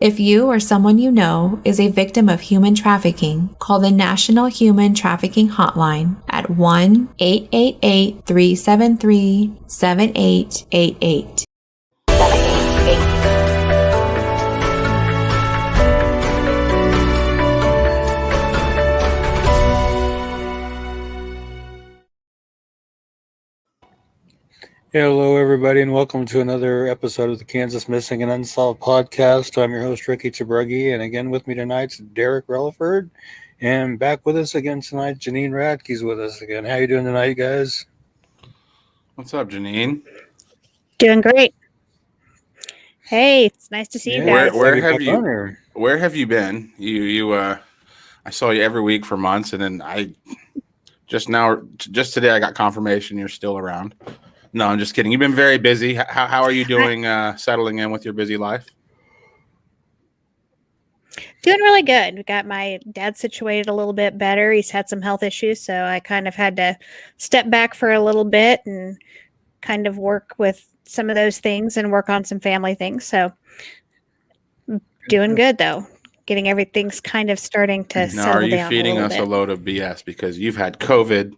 If you or someone you know is a victim of human trafficking, call the National Human Trafficking Hotline at 1-888-373-7888. Hello, everybody, and welcome to another episode of the Kansas Missing and Unsolved podcast. I'm your host, Ricky Chabruggi, and again with me tonight's Derek Relaford. And back with us again tonight, Janine Radke's with us again. How you doing tonight, guys? What's up, Janine? Doing great. Hey, it's nice to see you guys. Where have you been? I saw you every week for months, and then just today I got confirmation you're still around. No, I'm just kidding. You've been very busy. How are you doing settling in with your busy life? Doing really good. We got my dad situated a little bit better. He's had some health issues, so I kind of had to step back for a little bit and kind of work with some of those things and work on some family things. So doing good, though. Getting everything's kind of starting to settle down. Now, are you feeding us a load of BS because you've had COVID?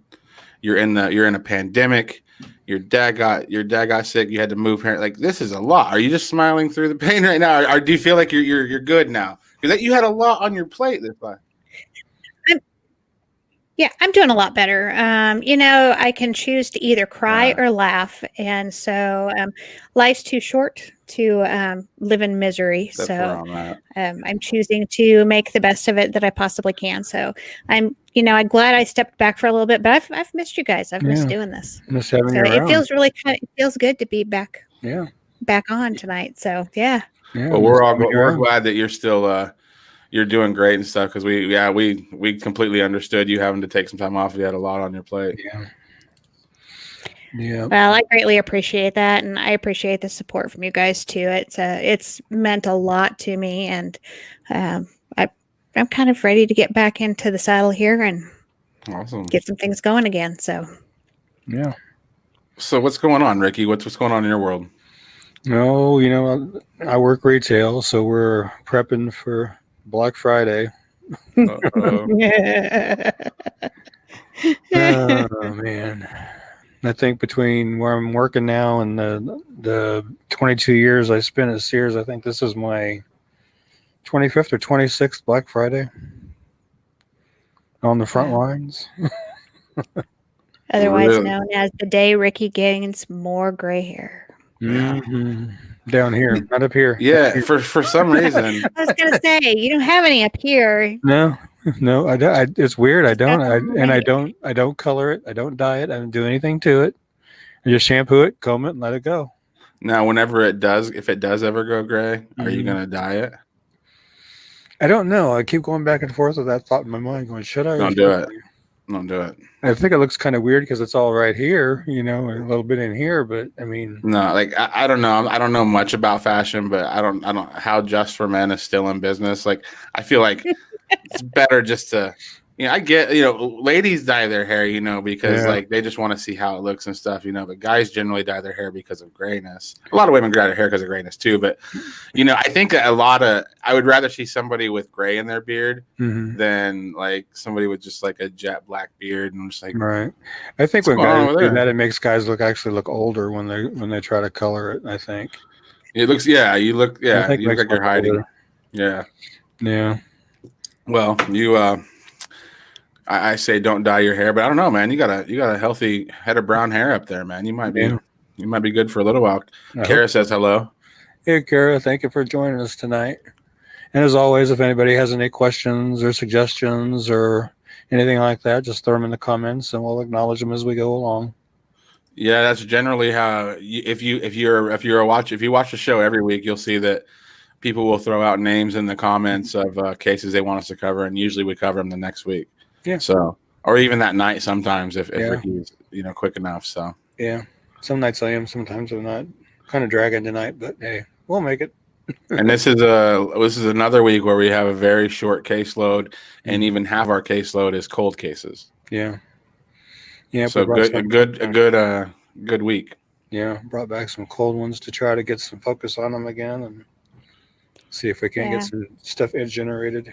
You're in a pandemic. Your dad got sick. You had to move here. Like, this is a lot. Are you just smiling through the pain right now, or do you feel like you're good now? Because you had a lot on your plate this time. I'm doing a lot better. I can choose to either cry or laugh, and so life's too short to live in misery. That's so I'm choosing to make the best of it that I possibly can. So I'm glad I stepped back for a little bit, but I've missed you guys. I've missed doing this. Miss having you around. It feels good to be back. Yeah. Back on tonight. So yeah. Well, we're glad that you're still you're doing great and stuff, because we completely understood you having to take some time off. You had a lot on your plate. Yeah. Well, I greatly appreciate that, and I appreciate the support from you guys too. It's meant a lot to me, and I'm kind of ready to get back into the saddle here and get some things going again. So yeah. So what's going on, Ricky? What's going on in your world? No, I work retail, so we're prepping for Black Friday. Oh man. I think between where I'm working now and the 22 years I spent at Sears, I think this is my 25th or 26th Black Friday on the front lines. Otherwise known as the day Ricky gains more gray hair. Mm-hmm. Down here, not up here. Yeah, for some reason. I was gonna say you don't have any up here. No, I don't. It's weird. I don't. I don't color it. I don't dye it. I don't do anything to it. I just shampoo it, comb it, and let it go. Now, if it does ever go gray, are you gonna dye it? I don't know. I keep going back and forth with that thought in my mind, going, "Should I?" Don't do it. Don't do it. I think it looks kind of weird because it's all right here, a little bit in here, but I mean, no, like I don't know. I don't know much about fashion, but I don't how Just for Men is still in business. Like, I feel like it's better just to, I get, ladies dye their hair, because like they just want to see how it looks and stuff, but guys generally dye their hair because of grayness. A lot of women dye their hair because of grayness too, but I think I would rather see somebody with gray in their beard than like somebody with just like a jet black beard, and just like, right. I think when guys do that, it makes guys look older when they try to color it. I think it looks, you look like you're hiding. Older. Yeah. Well, I say don't dye your hair, but I don't know, man. You got a healthy head of brown hair up there, man. You might be good for a little while. Kara says hello. Hey, Kara, thank you for joining us tonight. And as always, if anybody has any questions or suggestions or anything like that, just throw them in the comments, and we'll acknowledge them as we go along. Yeah, that's generally how. If you watch the show every week, you'll see that people will throw out names in the comments of cases they want us to cover, and usually we cover them the next week. Yeah. So, or even that night sometimes if Ricky's quick enough. So yeah, some nights I am, sometimes I'm not. Kind of dragging tonight, but hey, we'll make it. And this is another week where we have a very short caseload, and even half our caseload is cold cases. Yeah. So a good week. Yeah, brought back some cold ones to try to get some focus on them again, and See if we can't Yeah. get some stuff generated.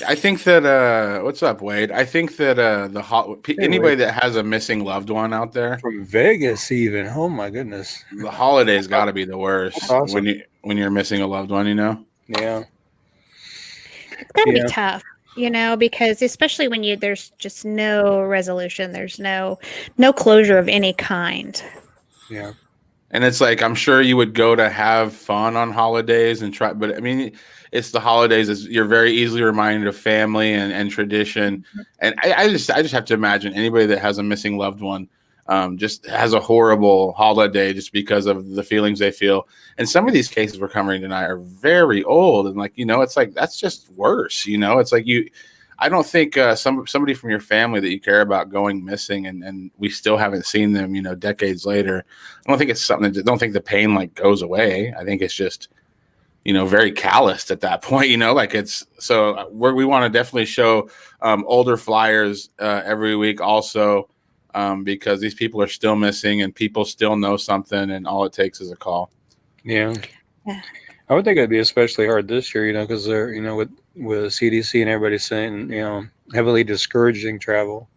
I think that what's up, Wade? I think that anybody Wade. that has a missing loved one out there, From Vegas, even. Oh my goodness. the holidays got to be the worst That's awesome. when you're missing a loved one. You know. Yeah. It's got to Yeah. be tough, because especially when there's just no resolution, there's no closure of any kind. Yeah. And it's like, I'm sure you would go to have fun on holidays and try, but I mean, it's the holidays. You're very easily reminded of family and tradition. And I just have to imagine anybody that has a missing loved one just has a horrible holiday just because of the feelings they feel. And some of these cases we're covering tonight are very old. And like, it's like, that's just worse. It's like I don't think somebody from your family that you care about going missing and we still haven't seen them, decades later. I don't think it's something I don't think the pain like goes away. I think it's just, very calloused at that point, like it's so we want to definitely show older flyers every week also because these people are still missing and people still know something and all it takes is a call. Yeah. Yeah. I would think it'd be especially hard this year, because they're, with CDC and everybody saying, heavily discouraging travel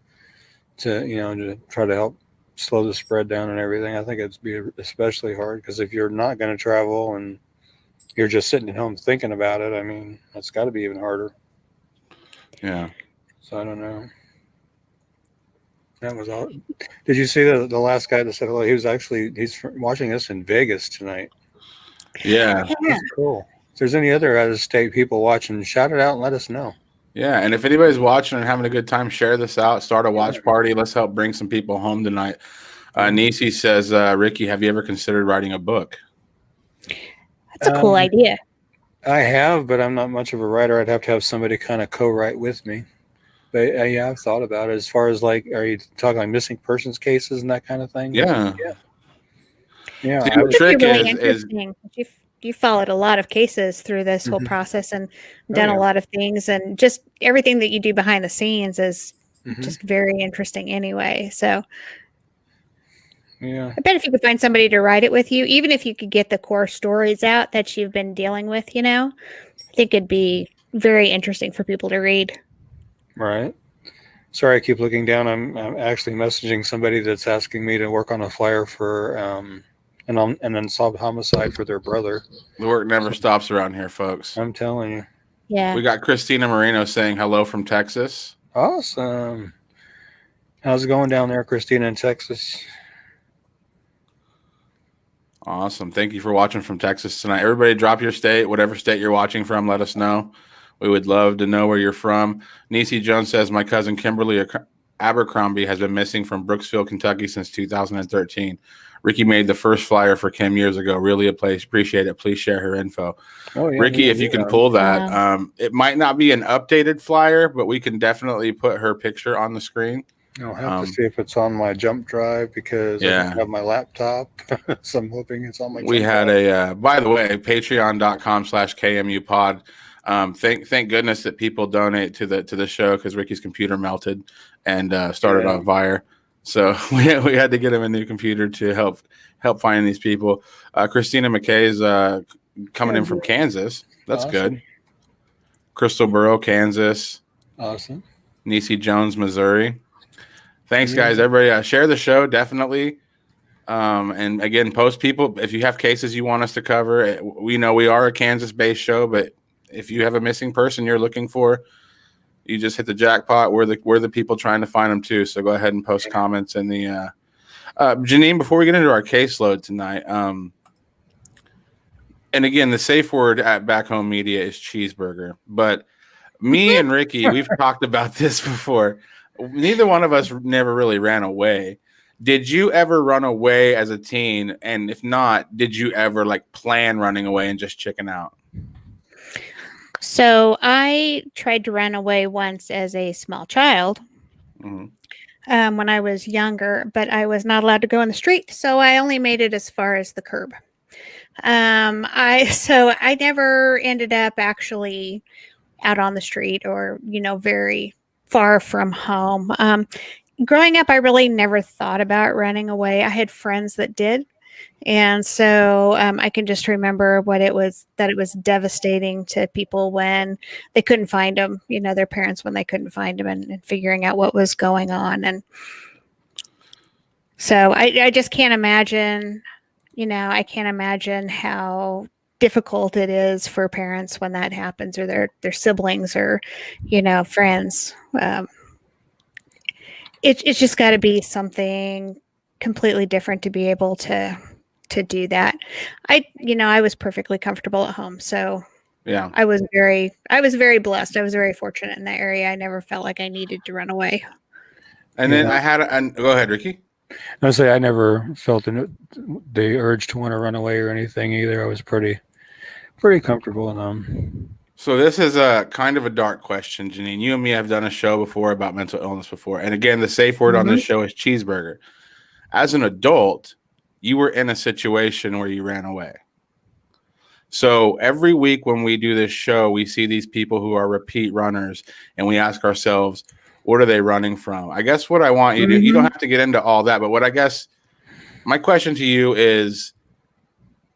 to try to help slow the spread down and everything. I think it'd be especially hard because if you're not going to travel and you're just sitting at home thinking about it, I mean, that's got to be even harder. Yeah. So I don't know. That was all. Did you see the last guy that said hello? He's watching us in Vegas tonight. Yeah. That's cool. If there's any other out of state people watching, shout it out and let us know. Yeah, and if anybody's watching and having a good time, share this out. Start a watch party. Let's help bring some people home tonight. Nisi says, Ricky, have you ever considered writing a book? That's a cool idea. I have, but I'm not much of a writer. I'd have to have somebody kind of co-write with me. But yeah, I've thought about it. As far as like, are you talking like missing persons cases and that kind of thing? Yeah. Yeah. See, I the would- trick Really is interesting. You followed a lot of cases through this whole process and done yeah. a lot of things, and just everything that you do behind the scenes is Mhm. just very interesting anyway. So Yeah. I bet if you could find somebody to write it with you, even if you could get the core stories out that you've been dealing with, I think it'd be very interesting for people to read. Right. Sorry, I keep looking down. I'm actually messaging somebody that's asking me to work on a flyer for an unsolved homicide for their brother. the work never stops around here, folks. I'm telling you. Yeah. We got Christina Moreno saying hello from Texas. Awesome. How's it going down there, Christina, in Texas? Awesome. Thank you for watching from Texas tonight. Everybody drop your state, whatever state you're watching from, let us know. We would love to know where you're from. Nisi Jones says, my cousin Kimberly Abercrombie has been missing from Brooksville, Kentucky since 2013. Ricky made the first flyer for Kim years ago. Really appreciate it. Please share her info. Oh, yeah. Ricky, if you can pull that, Yeah. it might not be an updated flyer, but we can definitely put her picture on the screen. I'll have to see if it's on my jump drive because I don't have my laptop. So I'm hoping it's on my We jump had drive. by the way, patreon.com/KMU pod. Thank goodness that people donate to the show because Ricky's computer melted and started on fire. So we had to get him a new computer to help find these people. Christina McKay is coming in from Kansas. That's good. Crystal Burrow, Kansas. Awesome. Nisi Jones, Missouri. Thanks, guys. Everybody, share the show definitely. And again, post people if you have cases you want us to cover. We know we are a Kansas-based show, but if you have a missing person you're looking for, you just hit the jackpot. We're the people trying to find them too. So go ahead and post comments in the Janine, before we get into our caseload tonight. And again, the safe word at Back Home Media is cheeseburger. But me and Ricky, we've talked about this before. Neither one of us never really ran away. Did you ever run away as a teen? And if not, did you ever like plan running away and just chicken out? So I tried to run away once as a small child when I was younger, but I was not allowed to go in the street. So I only made it as far as the curb. I never ended up actually out on the street or, very far from home. Growing up, I really never thought about running away. I had friends that did. And so I can just remember it was devastating to people when they couldn't find them, their parents when they couldn't find them, and figuring out what was going on. And so I just can't imagine, I can't imagine how difficult it is for parents when that happens, or their siblings, or, friends. It's just got to be something completely different to be able to do that. I was perfectly comfortable at home. So Yeah. I was very blessed. I was very fortunate in that area. I never felt like I needed to run away. And then I had go ahead, Ricky. I say I never felt the urge to want to run away or anything either. I was pretty comfortable in them. So this is a kind of a dark question, Janine. You and me have done a show before about mental illness before. And again, the safe word on this show is cheeseburger. As an adult, you were in a situation where you ran away. So every week when we do this show, we see these people who are repeat runners, and we ask ourselves, what are they running from? I guess what I want you to, you don't have to get into all that, but what I guess my question to you is,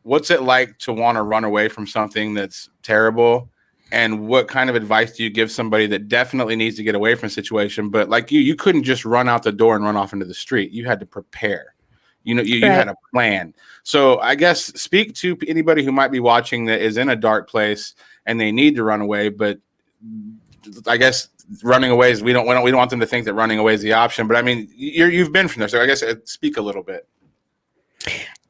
what's it like to want to run away from something that's terrible? And what kind of advice do you give somebody that definitely needs to get away from a situation? But like you couldn't just run out the door and run off into the street. You had to prepare. You had a plan. So I guess speak to anybody who might be watching that is in a dark place and they need to run away. But I guess running away is we don't want them to think that running away is the option. But I mean, you've been from there, so I guess speak a little bit.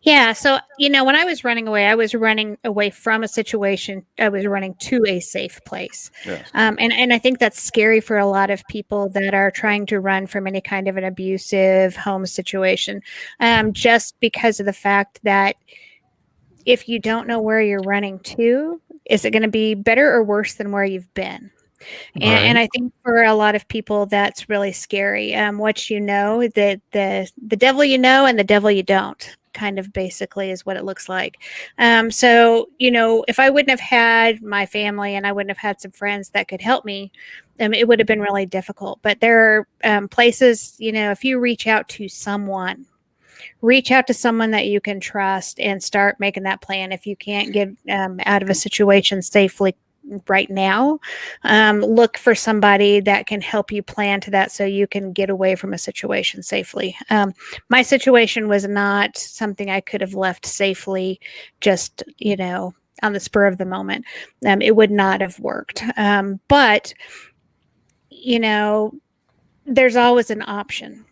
Yeah. So, when I was running away, I was running away from a situation. I was running to a safe place. Yes. And I think that's scary for a lot of people that are trying to run from any kind of an abusive home situation, just because of the fact that if you don't know where you're running to, is it going to be better or worse than where you've been? And I think for a lot of people, that's really scary. What the devil and the devil you don't, kind of basically is what it looks like. So, if I wouldn't have had my family and I wouldn't have had some friends that could help me, it would have been really difficult. But there are places, if you reach out to someone that you can trust and start making that plan. If you can't get out of a situation safely right now, look for somebody that can help you plan to that so you can get away from a situation safely. My situation was not something I could have left safely just, on the spur of the moment. It would not have worked. But, there's always an option.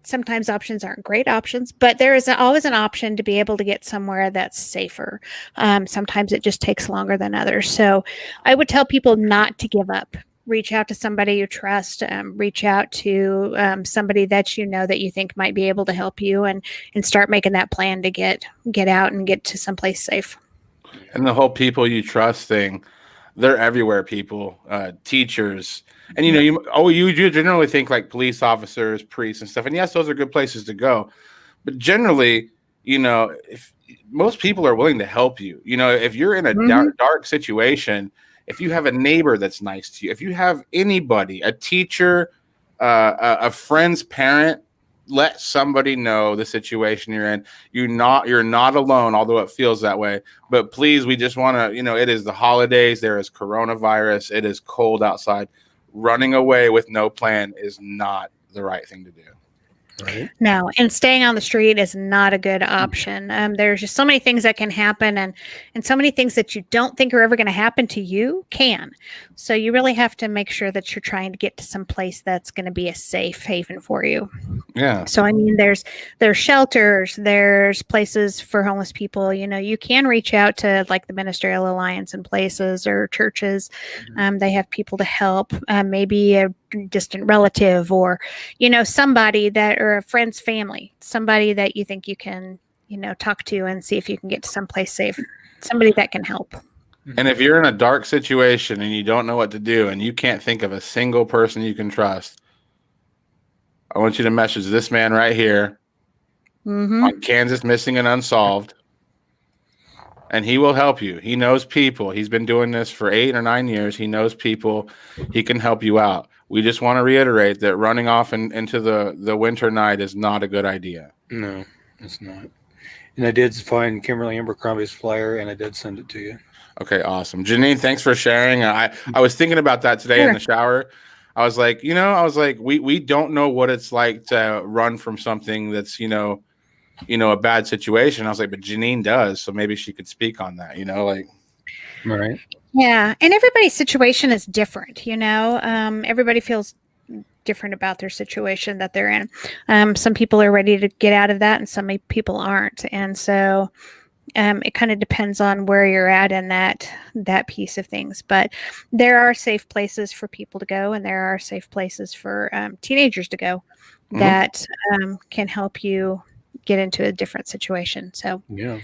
Sometimes options aren't great options, but there is always an option to be able to get somewhere that's safer. Sometimes it just takes longer than others. So I would tell people not to give up. Reach out to somebody you trust. Reach out to somebody that that you think might be able to help you, and start making that plan to get out and get to someplace safe. And the whole people you trust thing, they're everywhere. People, teachers. And, you generally think like police officers, priests and stuff. And yes, those are good places to go. But generally, if most people are willing to help you, if you're in a dark situation, if you have a neighbor that's nice to you, if you have anybody, a teacher, a friend's parent, let somebody know the situation you're in. You're not alone, although it feels that way. But please, we just want to, it is the holidays. There is coronavirus. It is cold outside. Running away with no plan is not the right thing to do. Right. No, and staying on the street is not a good option. There's just so many things that can happen, and so many things that you don't think are ever going to happen to you can. So you really have to make sure that you're trying to get to some place that's going to be a safe haven for you. Yeah. So there's shelters, there's places for homeless people. You can reach out to like the Ministerial Alliance and places, or churches. They have people to help. Maybe a distant relative, or somebody that, or a friend's family, somebody that you think you can talk to and see if you can get to someplace safe, somebody that can help. And if you're in a dark situation and you don't know what to do and you can't think of a single person you can trust, I want you to message this man right here on Kansas Missing and Unsolved, and he will help you. He knows people. He's been doing this for 8 or 9 years. He knows people. He can help you out. We just want to reiterate that running off into the winter night is not a good idea. No. It's not. And I did find Kimberly Abercrombie's flyer, and I did send it to you. Okay, awesome. Janine, thanks for sharing. I was thinking about that today in the shower. I was like, we don't know what it's like to run from something that's, a bad situation. I was like, but Janine does, so maybe she could speak on that, like. Right. Yeah. And everybody's situation is different, everybody feels different about their situation that they're in. Some people are ready to get out of that and some people aren't. And so it kind of depends on where you're at in that piece of things. But there are safe places for people to go, and there are safe places for teenagers to go that can help you get into a different situation. So yeah.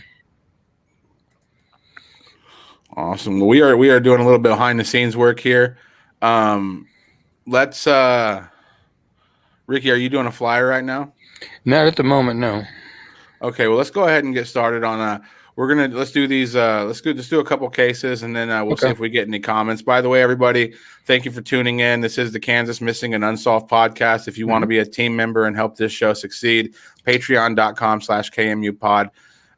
Awesome. Well, we are doing a little bit behind the scenes work here. Let's Ricky, are you doing a flyer right now? Not at the moment, no. Okay, well, let's go ahead and get started on let's do these let's do a couple cases, and then we'll see if we get any comments. By the way, everybody, thank you for tuning in. This is the Kansas Missing and Unsolved podcast. If you want to be a team member and help this show succeed, patreon.com/KMU pod.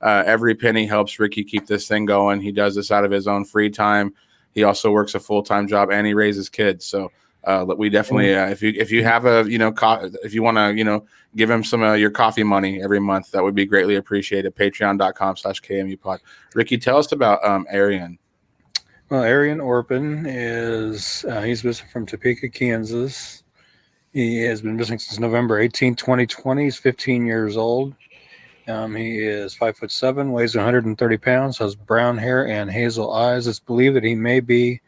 Every penny helps Ricky keep this thing going. He does this out of his own free time. He also works a full-time job, and he raises kids. So we definitely, if you have if you want to, give him some of your coffee money every month, that would be greatly appreciated. Patreon.com/KMU pod. Ricky, tell us about Arian. Well, Arian Orpin is, he's missing from Topeka, Kansas. He has been missing since November 18, 2020. He's 15 years old. He is 5'7", weighs 130 pounds, has brown hair and hazel eyes. It's believed that he may be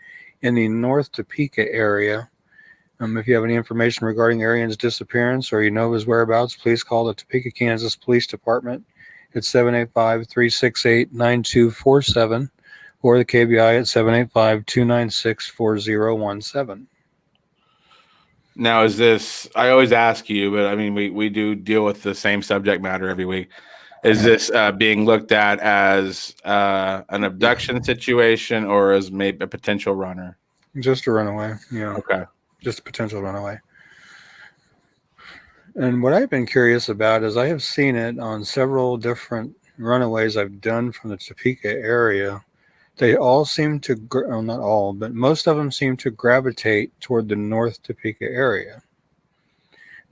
in the North Topeka area. If you have any information regarding Arian's disappearance or you know his whereabouts, please call the Topeka, Kansas Police Department at 785-368-9247 or the KBI at 785-296-4017. Now, is this, I always ask you, but I mean, we do deal with the same subject matter every week. Is this being looked at as an abduction situation or as maybe a potential runner? Just a runaway, yeah. Okay. Just a potential runaway. And what I've been curious about is I have seen it on several different runaways I've done from the Topeka area. They all seem to, well, not all, but most of them seem to gravitate toward the North Topeka area.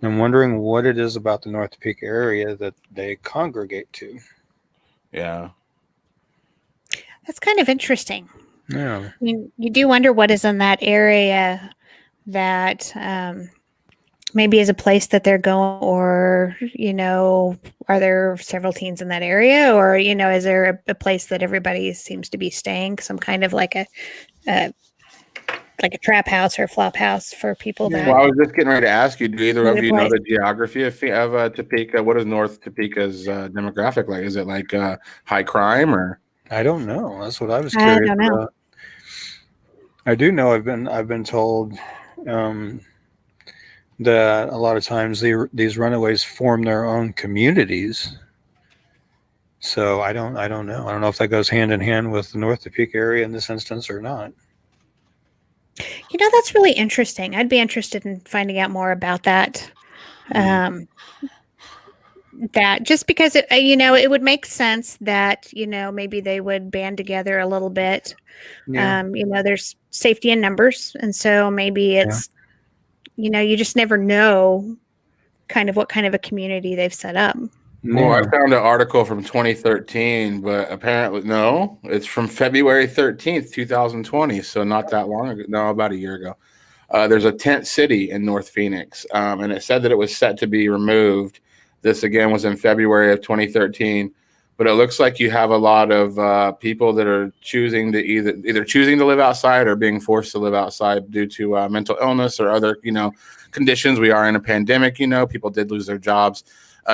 And I'm wondering what it is about the North Topeka area that they congregate to. Yeah. that's kind of interesting. Yeah. I mean, you do wonder what is in that area that maybe is a place that they're going, or, are there several teens in that area, or, is there a place that everybody seems to be staying, some kind of like a trap house or a flop house for people that. Well, I was just getting ready to ask you, do either of you know the geography of Topeka? What is North Topeka's demographic like? Is it like high crime or? I don't know. That's what I was curious I don't know. about. I do know I've been told that a lot of times these runaways form their own communities. So I don't know. I don't know if that goes hand in hand with the North Topeka area in this instance or not. That's really interesting. I'd be interested in finding out more about that. That just because it would make sense that, maybe they would band together a little bit. Yeah. There's safety in numbers. And so maybe it's, you just never know kind of what kind of a community they've set up. Well, I found an article from 2013, but apparently, no, it's from February 13th, 2020. So not that long ago. No, about a year ago. There's a tent city in North Phoenix, and it said that it was set to be removed. This, again, was in February of 2013. But it looks like you have a lot of people that are choosing to either choosing to live outside or being forced to live outside due to mental illness or other, conditions. We are in a pandemic, people did lose their jobs.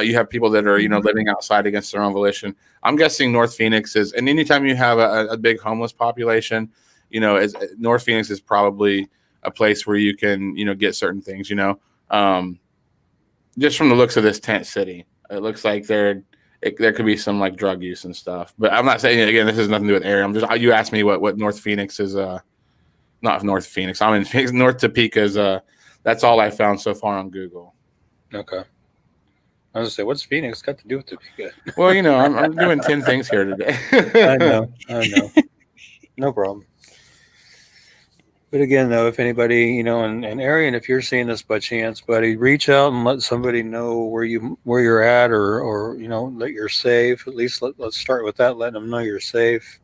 You have people that are, living outside against their own volition. I'm guessing North Phoenix is, and anytime you have a big homeless population, North Phoenix is probably a place where you can, get certain things, just from the looks of this tent city, it looks like there could be some like drug use and stuff. But I'm not saying, again, this has nothing to do with area. You asked me what North Phoenix is, not North Phoenix. I mean, North Topeka is, that's all I found so far on Google. Okay. I was gonna say, what's Phoenix got to do with Topeka? Well, I'm doing 10 things here today. I know. No problem. But again, though, if anybody, and Arian, if you're seeing this by chance, buddy, reach out and let somebody know where you're at, or that you're safe. At least let's start with that, letting them know you're safe.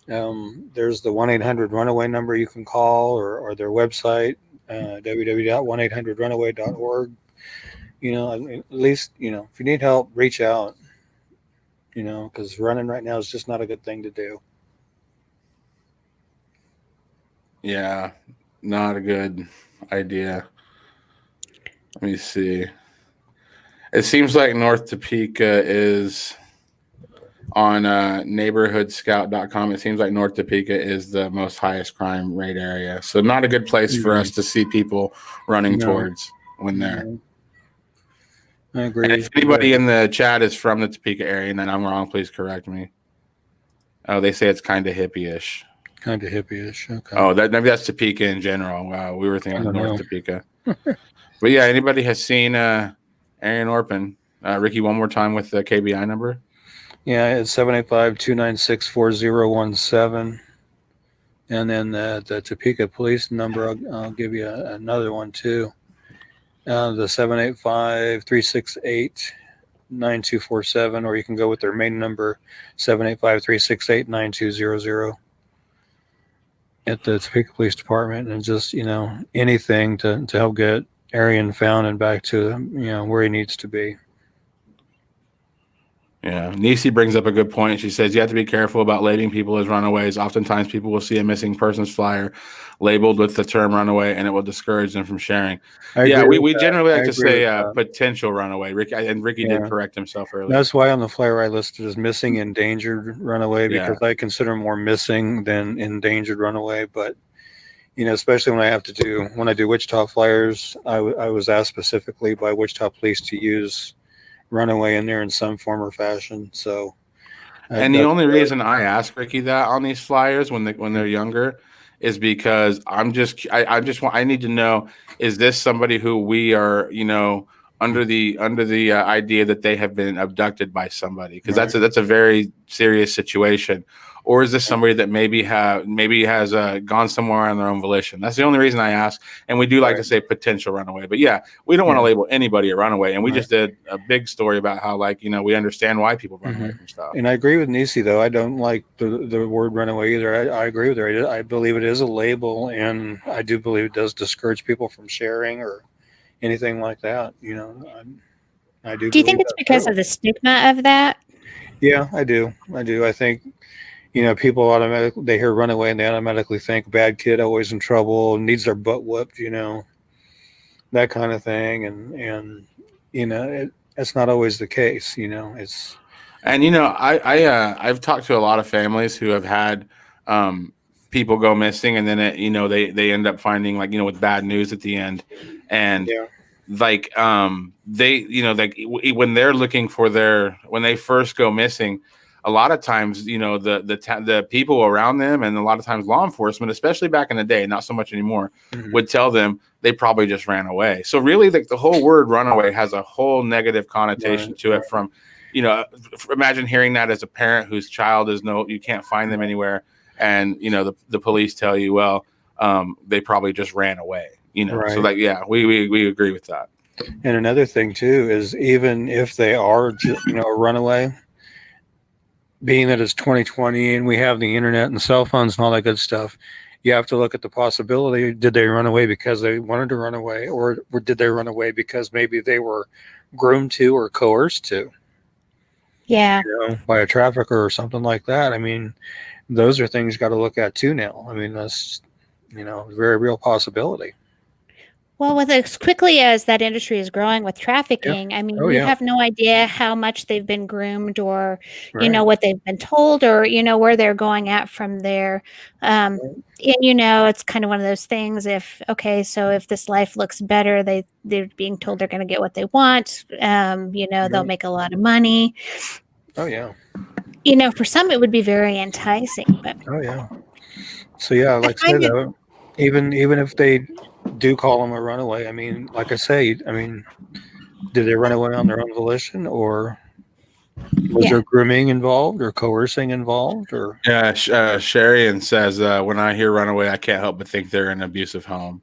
There's the 1-800-RUNAWAY number you can call, or their website, www.1800runaway.org. At least, if you need help, reach out, because running right now is just not a good thing to do. Yeah, not a good idea. Let me see. It seems like North Topeka is on neighborhoodscout.com. It seems like North Topeka is the most highest crime rate area. So not a good place for us to see people running towards when they're. I agree. And if anybody in the chat is from the Topeka area and then I'm wrong, please correct me. Oh, they say it's kind of hippie-ish. Kind of hippie-ish. Okay. Oh, maybe that's Topeka in general. Wow, we were thinking North Topeka. But yeah, anybody has seen Arian Orpin? Ricky, one more time with the KBI number. Yeah, it's 785-296-4017. And then the Topeka police number, I'll give you another one too. The 785-368-9247, or you can go with their main number, 785-368-9200 at the Topeka Police Department, and just, anything to help get Arian found and back to, where he needs to be. Yeah, Nisi brings up a good point. She says you have to be careful about labeling people as runaways. Oftentimes people will see a missing persons flyer labeled with the term runaway, and it will discourage them from sharing. Yeah, we generally like to say potential runaway. Ricky did correct himself earlier. That's why on the flyer I listed as missing endangered runaway, because I consider more missing than endangered runaway. But, especially when I do Wichita flyers, I was asked specifically by Wichita Police to use runaway in there in some form or fashion. So, and the only reason I ask Ricky that on these flyers when they're younger is because I need to know, is this somebody who we are under the idea that they have been abducted by somebody, because that's a very serious situation, or is this somebody that maybe has gone somewhere on their own volition? That's the only reason I ask. And we do like to say potential runaway, but yeah, we don't want to label anybody a runaway. And we just did a big story about how we understand why people run away from stuff. And I agree with Nisi, though. I don't like the word runaway either. I agree with her. I believe it is a label, and I do believe it does discourage people from sharing or anything like that. I do. Do you think it's because of the stigma of that? Yeah, I do. I think, people automatically, they hear runaway and they automatically think bad kid, always in trouble, needs their butt whooped, that kind of thing. And it's not always the case, it's. And, I've talked to a lot of families who have had people go missing, and then they end up finding with bad news at the end. And when they're looking for when they first go missing, a lot of times, the people around them, and a lot of times law enforcement, especially back in the day, not so much anymore, would tell them they probably just ran away. So really, the whole word runaway has a whole negative connotation to it. From, imagine hearing that as a parent whose child you can't find them anywhere, and the police tell you, well, they probably just ran away. So we agree with that. And another thing too is, even if they are a runaway, being that it's 2020 and we have the internet and cell phones and all that good stuff, you have to look at the possibility: did they run away because they wanted to run away, or did they run away because maybe they were groomed to or coerced to? Yeah. By a trafficker or something like that. I mean, those are things you got to look at too now. I mean, that's a very real possibility. Well, with as quickly as that industry is growing with trafficking, I mean, we have no idea how much they've been groomed, or, what they've been told, or, where they're going at from there. And, it's kind of one of those things. If this life looks better, they're being told they're going to get what they want. They'll make a lot of money. Oh, yeah. For some, it would be very enticing. But oh, yeah. So, yeah, like I said, though, even if they do call them a runaway, I mean, like I say, did they run away on their own volition, or was Yeah. there grooming involved, or coercing involved, or Yeah, Sharian says, when I hear runaway, I can't help but think they're in an abusive home,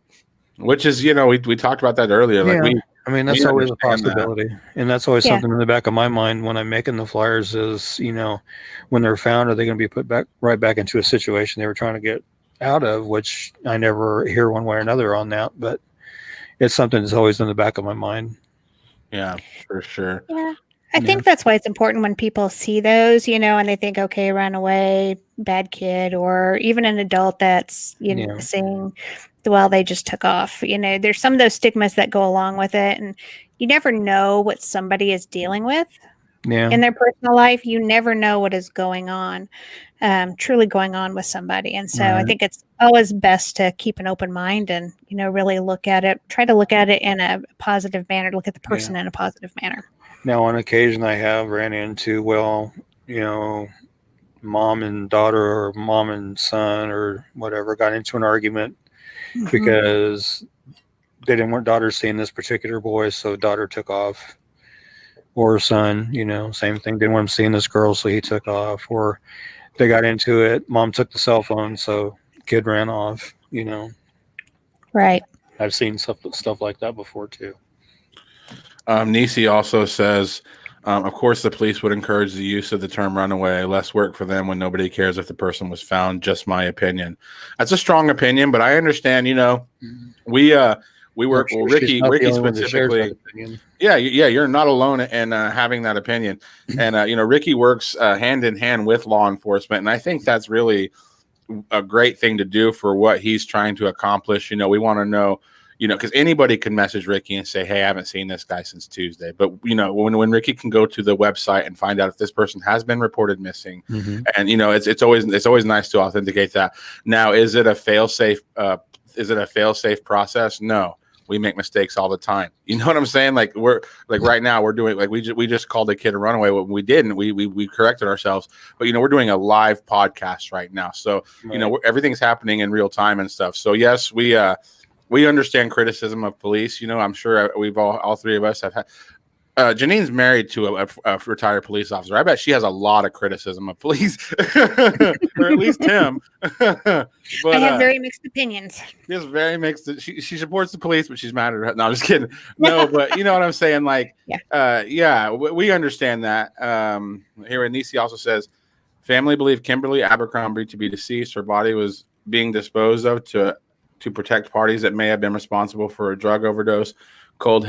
which is, we talked about that earlier. Like yeah? I mean, we that's always a understand that. possibility, and that's always Yeah. something in the back of my mind when I'm making the flyers. Is when they're found, are they going to be put back right back into a situation they were trying to get out of? Which I never hear one way or another on that, but it's something that's always in the back of my mind. Yeah, for sure. Yeah. I Yeah. think that's why it's important when people see those, and they think, okay, ran away, bad kid, or even an adult that's, Yeah. saying, well, they just took off. There's some of those stigmas that go along with it. And you never know what somebody is dealing with Yeah, in their personal life. You never know what is going on, truly going on with somebody. And so I Right. think it's always best to keep an open mind and, really try to look at it in a positive manner, look at the person in a positive manner. Now, on occasion, I have ran into, mom and daughter or mom and son or whatever got into an argument Mhm. because they didn't want daughter seeing this particular boy, so daughter took off. Or son, same thing, didn't want him seeing this girl, so he took off. Or they got into it, mom took the cell phone, so kid ran off. Right. I've seen stuff like that before too. Nisi also says, of course, the police would encourage the use of the term runaway. Less work for them when nobody cares if the person was found. Just my opinion. That's a strong opinion, but I understand. We work. I'm Well, sure she's not the Ricky only one that shares that specifically. opinion. Yeah, you're not alone in having that opinion. And Ricky works hand in hand with law enforcement, and I think that's really a great thing to do for what he's trying to accomplish. We want to know. Because anybody can message Ricky and say, "Hey, I haven't seen this guy since Tuesday." But when Ricky can go to the website and find out if this person has been reported missing, and it's always nice to authenticate that. Now, is it a fail-safe? Is it a fail-safe process? No, we make mistakes all the time. You know what I'm saying? Like right now we're doing we just called a kid a runaway. What we didn't, we corrected ourselves. But we're doing a live podcast right now, so everything's happening in real time and stuff. So yes, we understand criticism of police. I'm sure we've all three of us have had. Janine's married to a retired police officer. I bet she has a lot of criticism of police, or at least him. But, I have very mixed opinions. She has very mixed. She supports the police, but she's mad at her. No, I'm just kidding. No, but you know what I'm saying. Like, we understand that. Here, Nisi also says, family believe Kimberly Abercrombie to be deceased. Her body was being disposed of to protect parties that may have been responsible for a drug overdose. Cold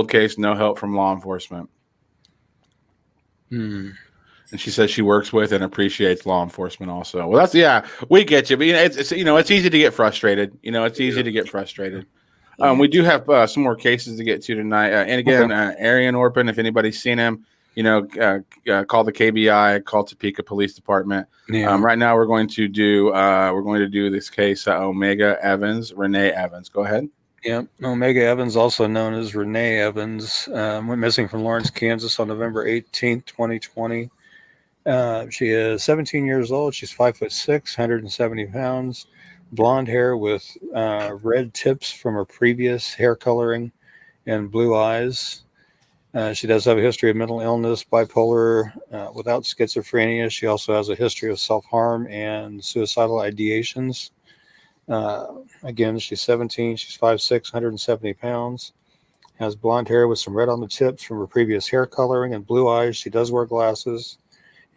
case, no help from law enforcement. And she says she works with and appreciates law enforcement also. Well, we get you. But it's easy to get frustrated. It's easy to get frustrated. We do have some more cases to get to tonight. And again, Arian Orpin, if anybody's seen him, call the KBI, call Topeka Police Department. Right now, we're going to do this case. Omega Evans, Renee Evans. Go ahead. Yeah, Omega Evans, also known as Renee Evans, went missing from Lawrence, Kansas on November 18th, 2020. She is 17 years old. She's 5'6", 170 pounds, blonde hair with red tips from her previous hair coloring, and blue eyes. She does have a history of mental illness, bipolar, without schizophrenia. She also has a history of self-harm and suicidal ideations. Again, she's 17. She's 5'6", 170 pounds. Has blonde hair with some red on the tips from her previous hair coloring and blue eyes. She does wear glasses,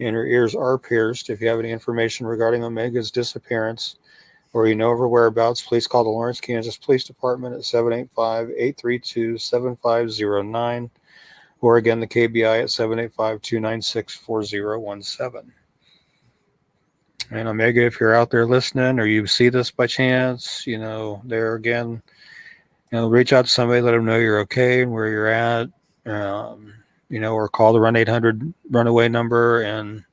and her ears are pierced. If you have any information regarding Omega's disappearance or you know of her whereabouts, please call the Lawrence, Kansas Police Department at 785-832-7509. Or again, the KBI at 785-296-4017. And Omega, if you're out there listening or you see this by chance, there again, reach out to somebody, let them know you're okay and where you're at, or call the Run 800 runaway number and,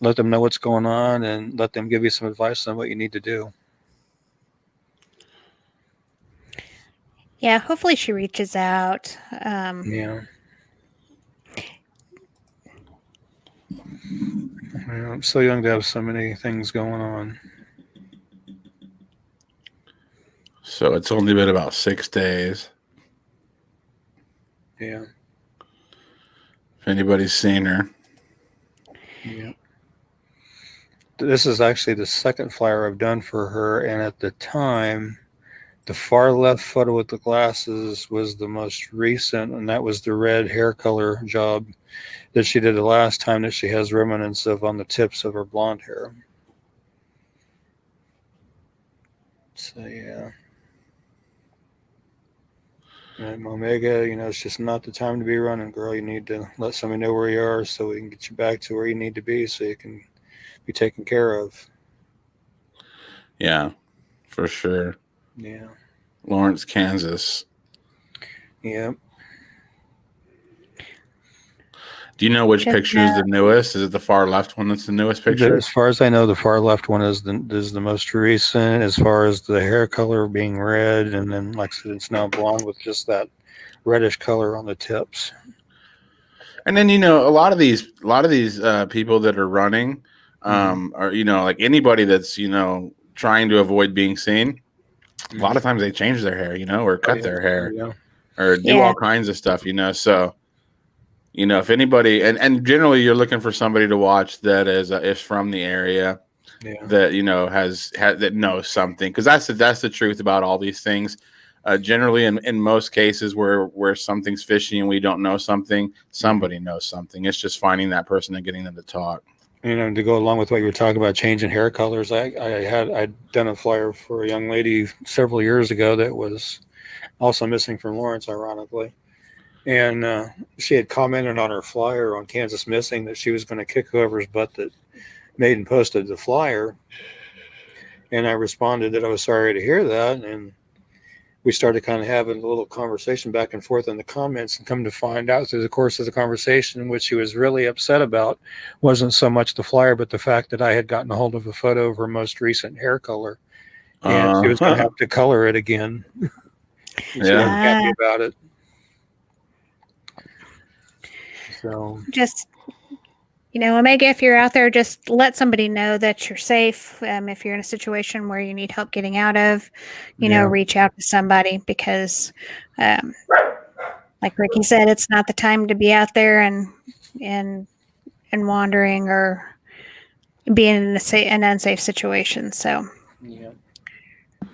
let them know what's going on and let them give you some advice on what you need to do. Yeah, hopefully she reaches out. I'm so young to have so many things going on. So it's only been about 6 days. Yeah. If anybody's seen her. Yeah. This is actually the second flyer I've done for her, and at the time, the far left photo with the glasses was the most recent, and that was the red hair color job that she did the last time that she has remnants of on the tips of her blonde hair. So yeah. And Omega, it's just not the time to be running, girl. You need to let somebody know where you are so we can get you back to where you need to be so you can be taken care of. Yeah, for sure. Yeah. Lawrence, Kansas. Yeah. Do you know which Just, picture is the newest? Is it the far left one that's the newest picture? As far as I know, the far left one is the most recent. As far as the hair color being red, and then like I said, it's now blonde with just that reddish color on the tips. And then a lot of these people that are running, are like anybody that's trying to avoid being seen. A lot of times they change their hair, or cut their hair, or do all kinds of stuff, So, if anybody, and generally you're looking for somebody to watch that is from the area, that has that knows something, because that's the truth about all these things. Generally, in most cases where something's fishy and we don't know something, somebody knows something. It's just finding that person and getting them to talk. To go along with what you were talking about, changing hair colors, I'd done a flyer for a young lady several years ago that was also missing from Lawrence, ironically. And she had commented on her flyer on Kansas Missing that she was going to kick whoever's butt that made and posted the flyer. And I responded that I was sorry to hear that. And we started kind of having a little conversation back and forth in the comments, and come to find out through the course of the conversation, what she was really upset about wasn't so much the flyer, but the fact that I had gotten a hold of a photo of her most recent hair color, and she was going to have to color it again. She wasn't happy about it. So just, Omega, if you're out there, just let somebody know that you're safe. If you're in a situation where you need help getting out of, reach out to somebody, because, like Ricky said, it's not the time to be out there and wandering or being in an unsafe situation. So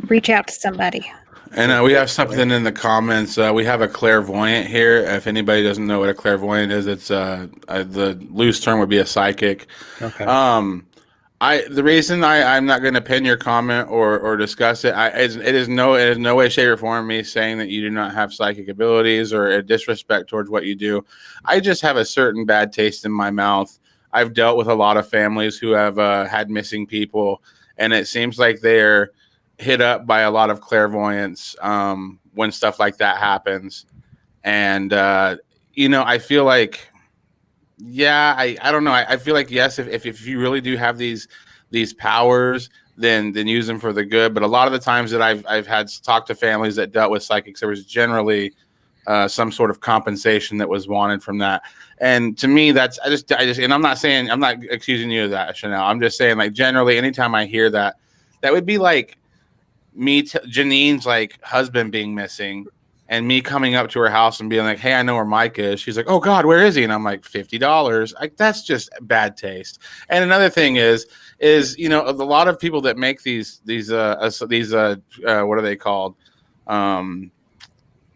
reach out to somebody. And we have something in the comments. We have a clairvoyant here. If anybody doesn't know what a clairvoyant is, it's the loose term would be a psychic. Okay. The reason I'm not going to pin your comment or discuss it, it is no way, shape, or form me saying that you do not have psychic abilities or a disrespect towards what you do. I just have a certain bad taste in my mouth. I've dealt with a lot of families who have had missing people, and it seems like they're hit up by a lot of clairvoyants when stuff like that happens. And I feel like I don't know, I feel like yes, if you really do have these powers, then use them for the good. But a lot of the times that I've had talked to families that dealt with psychics, there was generally some sort of compensation that was wanted from that. And to me, that's I just and I'm not accusing you of that, Chanel. I'm just saying, like, generally anytime I hear that would be like me, Janine's like husband being missing, and me coming up to her house and being like, "Hey, I know where Mike is." She's like, "Oh God, where is he?" And I'm like, $50. Like, that's just bad taste. And another thing is a lot of people that make these what are they called?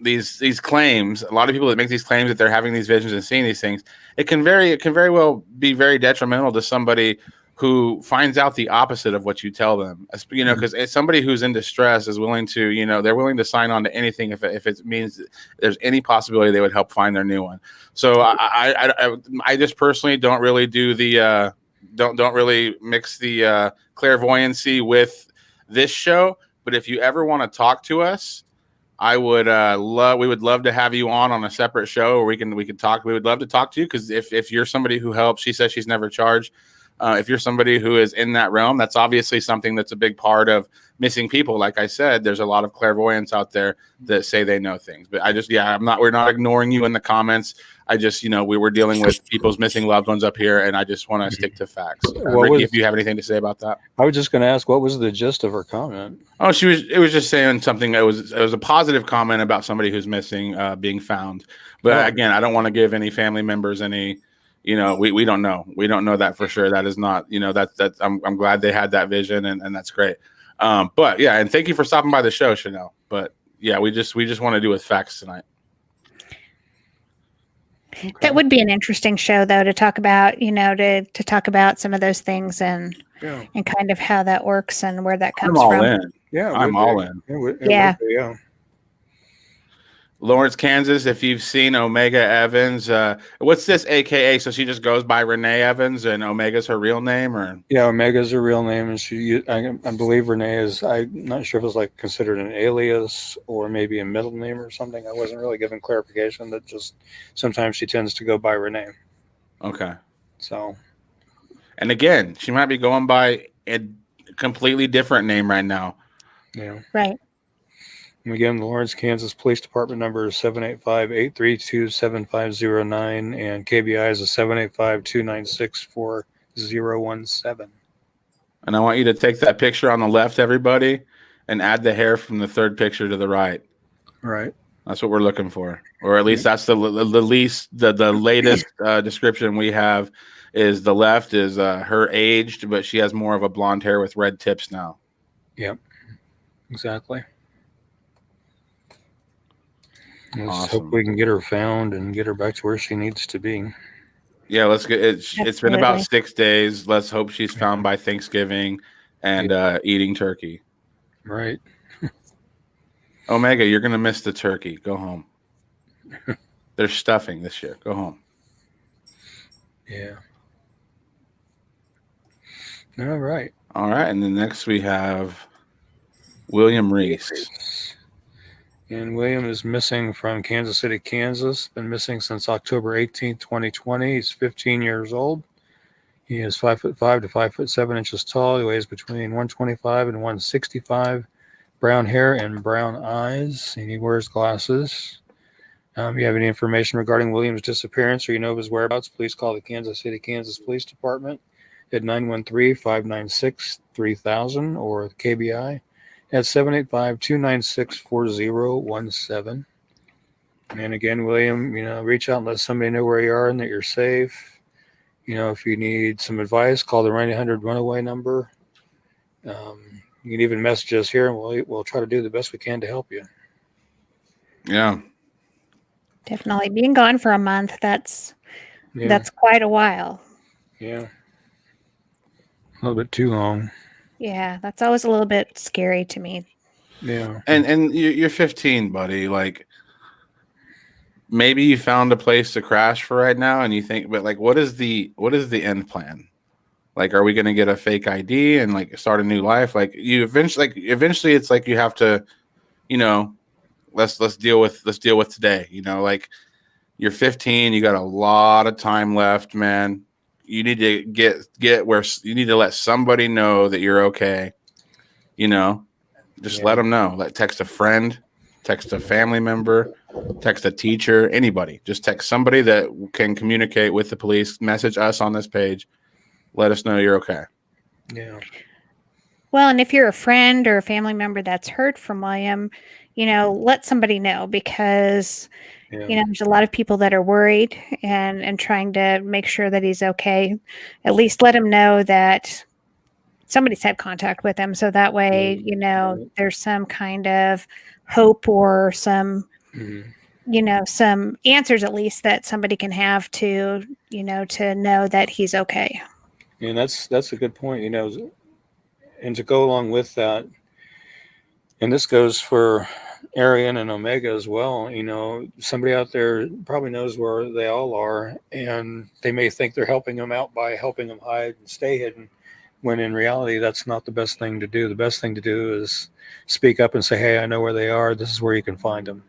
These claims. A lot of people that make these claims that they're having these visions and seeing these things, it can very well be very detrimental to somebody who finds out the opposite of what you tell them, because it's somebody who's in distress is willing to, they're willing to sign on to anything if it means there's any possibility they would help find their new one. So I just personally don't really do the don't really mix the clairvoyancy with this show. But if you ever want to talk to us, we would love to have you on a separate show where we can talk. We would love to talk to you, because if you're somebody who helps, she says she's never charged. If you're somebody who is in that realm, that's obviously something that's a big part of missing people, like I said, there's a lot of clairvoyants out there that say they know things. But we're not ignoring you in the comments. I just, we were dealing with people's missing loved ones up here, and I just want to stick to facts. Ricky, if you have anything to say about that. I was just going to ask, what was the gist of her comment? Oh, it was just saying something. It was a positive comment about somebody who's missing, being found. But again, I don't want to give any family members any, we don't know. We don't know that for sure. That is not, I'm glad they had that vision, and that's great. But yeah, and thank you for stopping by the show, Chanel. But yeah, we just want to do with facts tonight. Okay. That would be an interesting show, though, to talk about, to talk about some of those things and kind of how that works and where that comes from. In. Yeah, I'm all in. Yeah. Lawrence, Kansas, if you've seen Omega Evans, what's this AKA? So she just goes by Renee Evans, and Omega's her real name, or? Yeah, Omega's her real name, and I believe Renee is. I'm not sure if it's like considered an alias or maybe a middle name or something. I wasn't really given clarification. That just sometimes she tends to go by Renee. Okay. So. And again, she might be going by a completely different name right now. Yeah. Right. And again, the Lawrence, Kansas Police Department number is 785-832-7509, and KBI is a 785-296-4017. And I want you to take that picture on the left, everybody, and add the hair from the third picture to the right. Right. That's what we're looking for, or at least that's the latest description we have. Is the left is her aged, but she has more of a blonde hair with red tips now. Yep. Exactly. Let's Awesome. hope we can get her found and get her back to where she needs to be. Yeah, let's get it. It's been about 6 days. Let's hope she's found by Thanksgiving and eating turkey. Right. Omega, you're going to miss the turkey. Go home. There's stuffing this year. Go home. Yeah. All right. All right. And then next we have William Reese. And William is missing from Kansas City, Kansas. Been missing since October 18th, 2020. He's 15 years old. He is 5'5" to 5'7" tall. He weighs between 125 and 165. Brown hair and brown eyes. And he wears glasses. If you have any information regarding William's disappearance or you know of his whereabouts, please call the Kansas City, Kansas Police Department at 913-596-3000 or KBI at 785-296-4017. And again, William, reach out and let somebody know where you are and that you're safe. If you need some advice, call the 900 runaway number. You can even message us here, and we'll try to do the best we can to help you. Yeah. Definitely. Being gone for a month, that's quite a while. Yeah. A little bit too long. Yeah, that's always a little bit scary to me. Yeah. And you're 15, buddy. Like, maybe you found a place to crash for right now, and you think, but like, what is the end plan? Like, are we going to get a fake ID and like start a new life? Like, you eventually, it's like you have to, let's deal with today. Like, you're 15, you got a lot of time left, man. You need to get where you need to let somebody know that you're okay. Just let them know. Text a friend, text a family member, text a teacher, anybody. Just text somebody that can communicate with the police. Message us on this page. Let us know you're okay. Yeah. Well, and if you're a friend or a family member that's heard from William, let somebody know, because there's a lot of people that are worried and trying to make sure that he's okay. At least let him know that somebody's had contact with him, so that way there's some kind of hope or some some answers at least that somebody can have to to know that he's okay. And that's a good point. And to go along with that, and this goes for Arian and Omega as well. Somebody out there probably knows where they all are, and they may think they're helping them out by helping them hide and stay hidden, when in reality, that's not the best thing to do. The best thing to do is speak up and say, hey, I know where they are. This is where you can find them.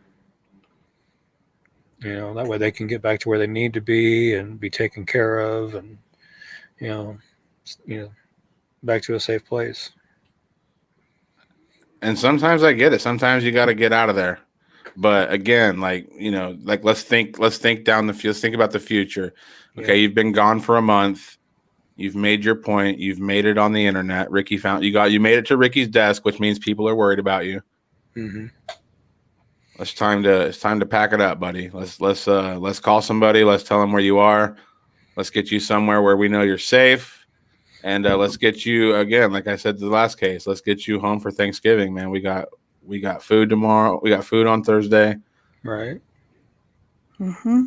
That way they can get back to where they need to be and be taken care of, and, back to a safe place. And sometimes I get it. Sometimes you got to get out of there. But again, like, let's think down the field. Let's think about the future. Okay. Yeah. You've been gone for a month. You've made your point. You've made it on the internet. Ricky you made it to Ricky's desk, which means people are worried about you. Mm-hmm. It's time to pack it up, buddy. Let's call somebody. Let's tell them where you are. Let's get you somewhere where we know you're safe. And let's get you, again, like I said, the last case, let's get you home for Thanksgiving, man. We got food tomorrow. We got food on Thursday. Right. Mm-hmm.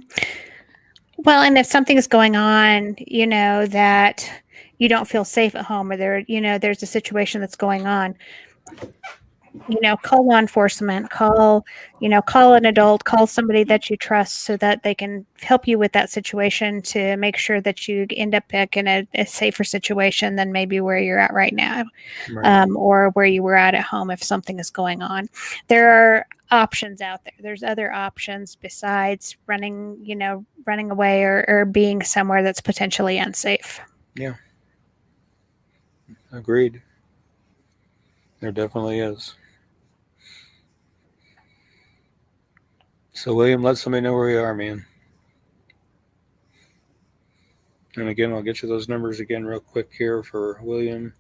Well, and if something's going on, that you don't feel safe at home, or there's a situation that's going on, call law enforcement, call an adult, call somebody that you trust so that they can help you with that situation to make sure that you end up back in a safer situation than maybe where you're at right now, Right. or where you were at home if something is going on. There are options out there. There's other options besides running away or being somewhere that's potentially unsafe. Yeah. Agreed. There definitely is. So, William, let somebody know where you are, man. And again, I'll get you those numbers again real quick here for William.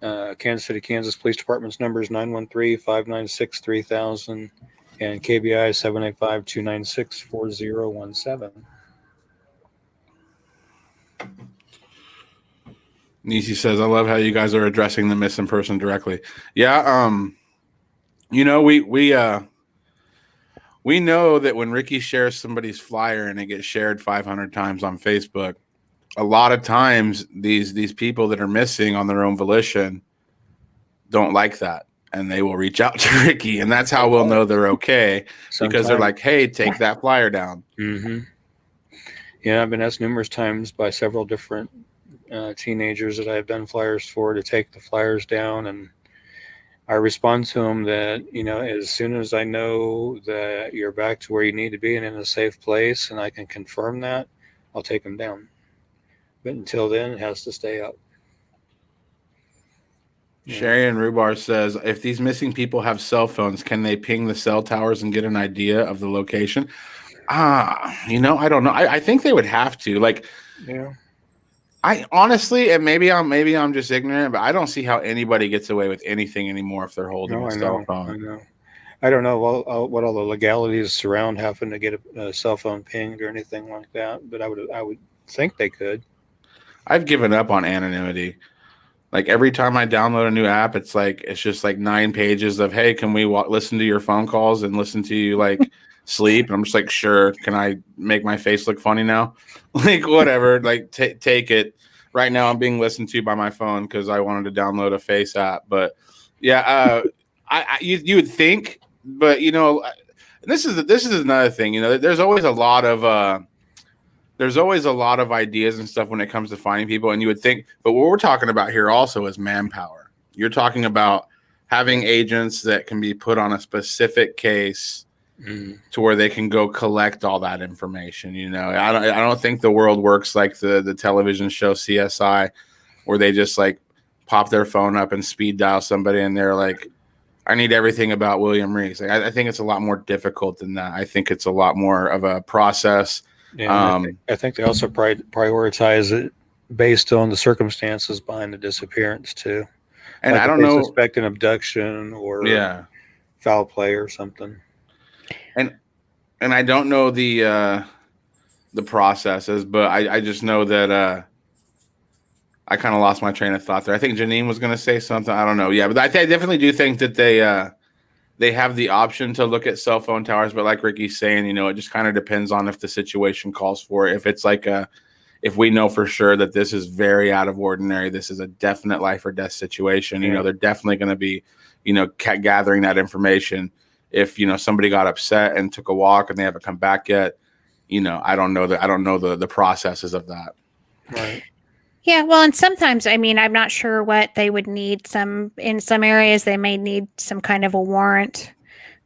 Kansas City, Kansas Police Department's numbers 913-596-3000 and KBI 785-296-4017. Nisi says, I love how you guys are addressing the missing person directly. Yeah, we know that when Ricky shares somebody's flyer and it gets shared 500 times on Facebook, a lot of times these people that are missing on their own volition don't like that, and they will reach out to Ricky, and that's how we'll know they're okay, because they're like, hey, take that flyer down. Mm-hmm. Yeah, I've been asked numerous times by several different teenagers that I've done flyers for to take the flyers down, and I respond to them that, as soon as I know that you're back to where you need to be and in a safe place and I can confirm that, I'll take them down. But until then, it has to stay up. Sherry and Rhubarb says, if these missing people have cell phones, can they ping the cell towers and get an idea of the location? I don't know. I think they would have to. Like, Yeah. I honestly, and maybe I'm just ignorant, but I don't see how anybody gets away with anything anymore if they're holding a cell phone. I know. I don't know what all the legalities surround having to get a cell phone pinged or anything like that, but I would think they could. I've given up on anonymity. Like, every time I download a new app, it's just like 9 pages of, hey, can we listen to your phone calls and listen to you like sleep? And I'm just like, sure. Can I make my face look funny now? Like, whatever. Like, take it. Right now, I'm being listened to by my phone because I wanted to download a Face app. But yeah, you would think, but this is another thing. There's always a lot of ideas and stuff when it comes to finding people, and you would think, but what we're talking about here also is manpower. You're talking about having agents that can be put on a specific case to where they can go collect all that information. I don't think the world works like the television show CSI, where they just like pop their phone up and speed dial somebody and they're like, I need everything about William Reese. Like, I think it's a lot more difficult than that. I think it's a lot more of a process. Yeah, I think they also prioritize it based on the circumstances behind the disappearance too. And like I don't if they know, suspect an abduction or foul play or something. And I don't know the processes, but I just know that I kind of lost my train of thought there. I think Janine was going to say something. I don't know. Yeah, but I definitely do think that they have the option to look at cell phone towers. But like Ricky's saying, it just kind of depends on if the situation calls for it. If it's like if we know for sure that this is very out of ordinary, this is a definite life or death situation, they're definitely going to be, gathering that information. If, somebody got upset and took a walk and they haven't come back yet, I don't know the processes of that. Right. Yeah, well, and sometimes, I'm not sure what they would need. In some areas, they may need some kind of a warrant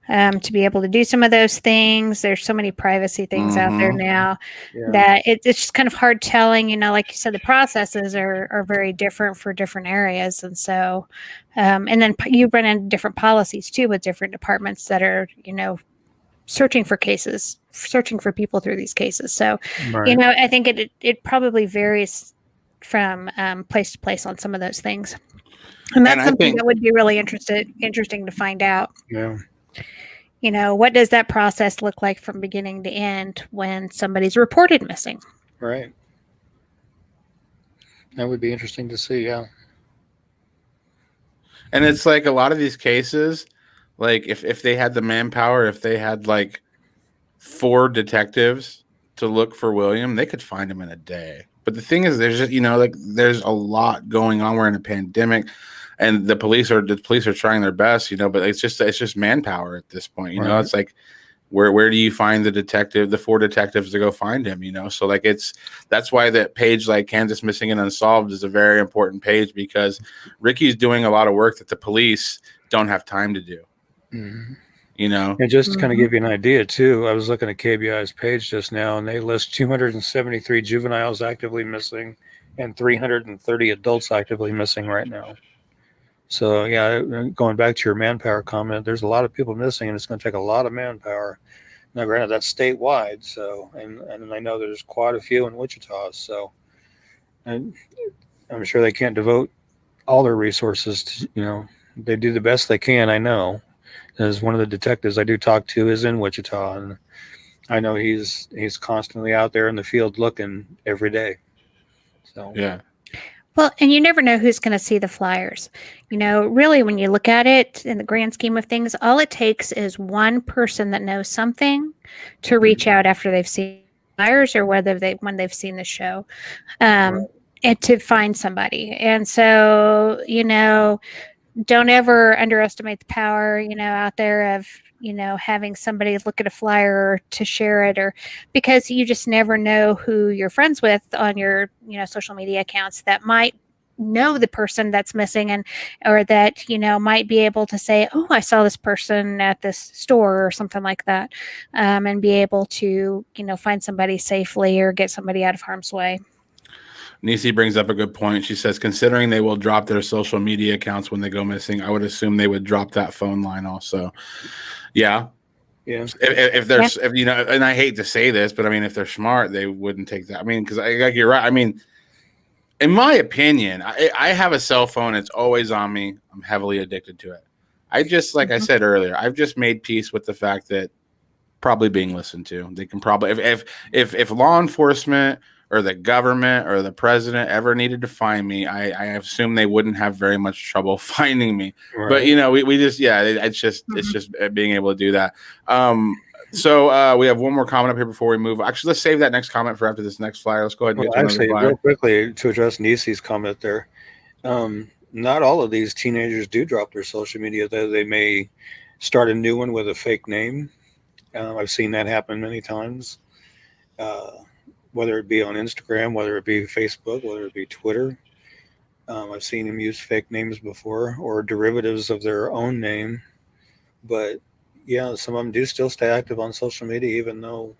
to be able to do some of those things. There's so many privacy things out there Mhm. now Yeah. that it's just kind of hard telling, like you said, the processes are very different for different areas. And so, and then you run into different policies too with different departments that are, searching for cases, searching for people through these cases. So, Right. I think it probably varies from place to place on some of those things. And that's I something think that would be really interesting to find out. Yeah. What does that process look like from beginning to end when somebody's reported missing? Right. That would be interesting to see. Yeah. And it's like a lot of these cases, like if they had the manpower, if they had like 4 detectives to look for William, they could find him in a day. But the thing is, there's just, like there's a lot going on. We're in a pandemic, and the police are trying their best, but it's just manpower at this point. Right. It's like where do you find the 4 detectives to go find him? So like that's why that page like Kansas Missing and Unsolved is a very important page, because Ricky's doing a lot of work that the police don't have time to do. Mhm. And just to kind of give you an idea too, I was looking at KBI's page just now, and they list 273 juveniles actively missing and 330 adults actively missing right now. So yeah, going back to your manpower comment, there's a lot of people missing, and it's going to take a lot of manpower. Now, granted, that's statewide, so and I know there's quite a few in Wichita, so and I'm sure they can't devote all their resources to, they do the best they can. I know, as one of the detectives I do talk to is in Wichita, and I know he's constantly out there in the field looking every day. So yeah. Well, and you never know who's going to see the flyers. Really, when you look at it in the grand scheme of things, all it takes is one person that knows something to reach out after they've seen flyers, or when they've seen the show, and to find somebody. And so, don't ever underestimate the power, out there of, having somebody look at a flyer to share it, or because you just never know who you're friends with on your, social media accounts that might know the person that's missing, and or that might be able to say, oh, I saw this person at this store or something like that, and be able to find somebody safely or get somebody out of harm's way. Nisi brings up a good point. She says, considering they will drop their social media accounts when they go missing, I would assume they would drop that phone line also. Yeah. yeah, If there's, if and I hate to say this, but I mean, if they're smart, they wouldn't take that. I mean, because you're right. I mean, in my opinion, I have a cell phone. It's always on me. I'm heavily addicted to it. I just, like I said earlier, I've just made peace with the fact that probably being listened to. They can probably, if law enforcement or the government or the president ever needed to find me, I assume they wouldn't have very much trouble finding me. right. But we just, it's just being able to do that. So we have one more comment up here before we move. Actually, let's save that next comment for after this next flyer. Let's go ahead and get to Actually, another flyer. real quickly to address Nisi's comment there, not all of these teenagers do drop their social media, though they may start a new one with a fake name. I've seen that happen many times, whether it be on Instagram, whether it be Facebook, whether it be Twitter. I've seen them use fake names before, or derivatives of their own name. But yeah, some of them do still stay active on social media, even though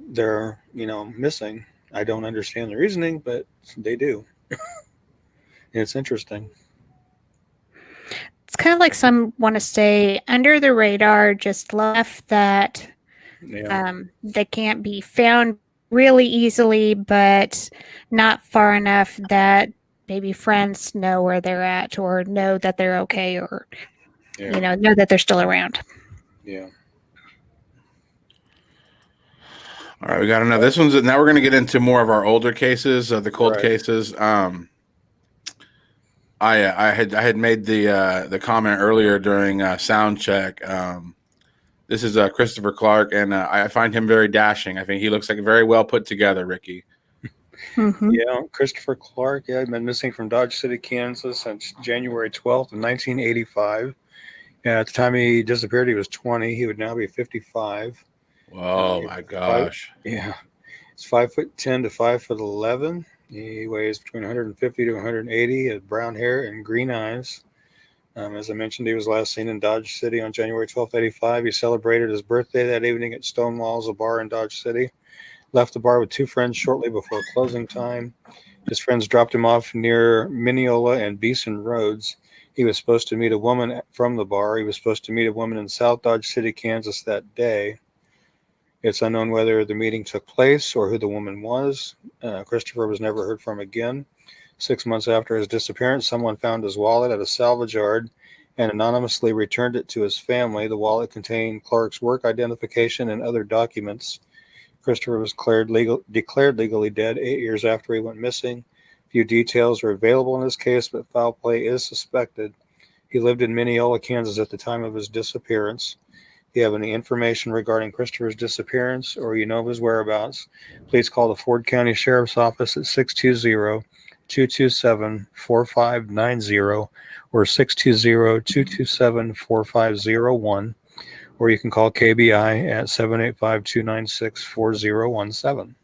they're, missing. I don't understand the reasoning, but they do. It's interesting. It's kind of like some want to stay under the radar, just left that Yeah. they can't be found really easily, but not far enough that maybe friends know where they're at, or know that they're okay, or Yeah. know that they're still around. Yeah. All right, we got another. This one's now we're going to get into more of our older cases, the cold Right. cases. I had made the comment earlier during sound check. This is Christopher Clark, and I find him very dashing. I think he looks like very well put together, Ricky. Mm-hmm. Yeah, Christopher Clark. Yeah, been missing from Dodge City, Kansas since January 12th of 1985. Yeah, at the time he disappeared, he was 20. He would now be 55. Oh my gosh! Yeah, he's 5'10" to 5'11". He weighs between 150 to 180. He has brown hair and green eyes. As I mentioned, he was last seen in Dodge City on January 12th, 85. He celebrated his birthday that evening at Stonewall's, a bar in Dodge City. Left the bar with two friends shortly before closing time. His friends dropped him off near Mineola and Beeson Roads. He was supposed to meet a woman from the bar. He was supposed to meet a woman in South Dodge City, Kansas that day. It's unknown whether the meeting took place or who the woman was. Christopher was never heard from again. 6 months after his disappearance, someone found his wallet at a salvage yard and anonymously returned it to his family. The wallet contained Clark's work identification and other documents. Christopher was declared legally dead 8 years after he went missing. Few details are available in this case, but foul play is suspected. He lived in Mineola, Kansas at the time of his disappearance. If you have any information regarding Christopher's disappearance or you know of his whereabouts, please call the Ford County Sheriff's Office at 620-227-4590 or 620-227-4501, or you can call KBI at 785-296-4017.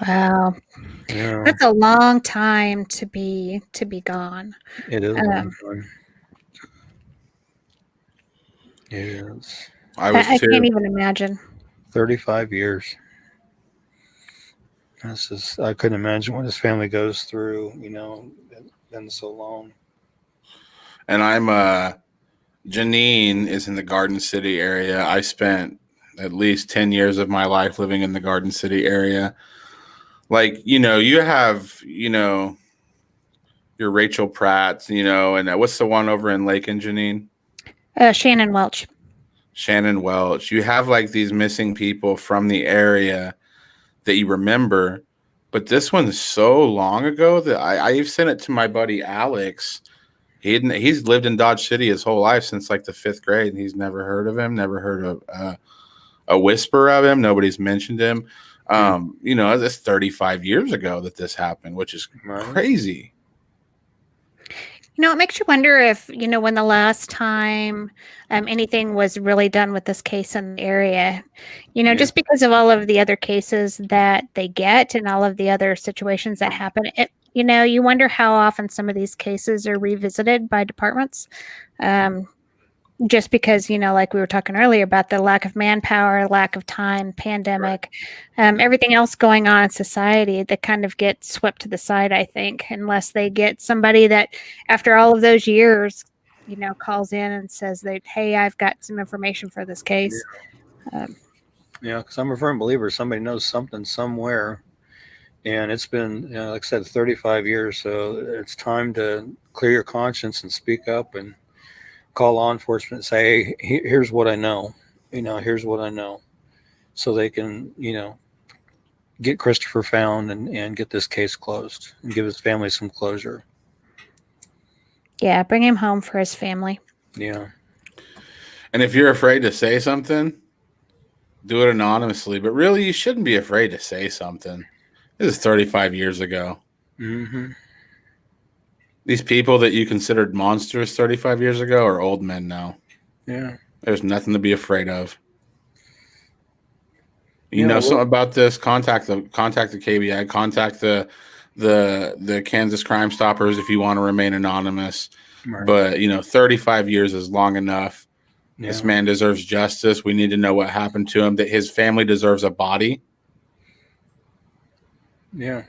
Wow, Yeah, that's a long time to be gone. it is a long time. It is. I was I too. can't even imagine. 35 years. I couldn't imagine what his family goes through, been so long. And I'm Janine is in the Garden City area. I spent at least 10 years of my life living in the Garden City area. Like, you have, your Rachel Pratt, and what's the one over in Lake and Janine? Shannon Welch. Shannon Welch. You have like these missing people from the area that you remember, but this one's so long ago that I've sent it to my buddy Alex. He's lived in Dodge City his whole life since like the 5th grade, and he's never heard of him, never heard of a whisper of him. Nobody's mentioned him. It's 35 years ago that this happened, which is crazy. It makes you wonder if, when the last time anything was really done with this case in the area, just because of all of the other cases that they get and all of the other situations that happen, you wonder how often some of these cases are revisited by departments. Just because, like we were talking earlier about the lack of manpower, lack of time, pandemic, everything else going on in society that kind of gets swept to the side, I think, unless they get somebody that after all of those years, calls in and says that, hey, I've got some information for this case. Because I'm a firm believer somebody knows something somewhere. And it's been, like I said, 35 years. So it's time to clear your conscience and speak up and call law enforcement and say, hey, here's what I know. Here's what I know. So they can, get Christopher found and get this case closed and give his family some closure. Yeah, bring him home for his family. Yeah. And if you're afraid to say something, do it anonymously. But really, you shouldn't be afraid to say something. This is 35 years ago. Mm-hmm. These people that you considered monsters 35 years ago are old men now. Yeah. There's nothing to be afraid of. You know something about this? Contact the KBI. Contact the Kansas Crime Stoppers if you want to remain anonymous. Right. But 35 years is long enough. Yeah. This man deserves justice. We need to know what happened to him. That his family deserves a body. Yeah.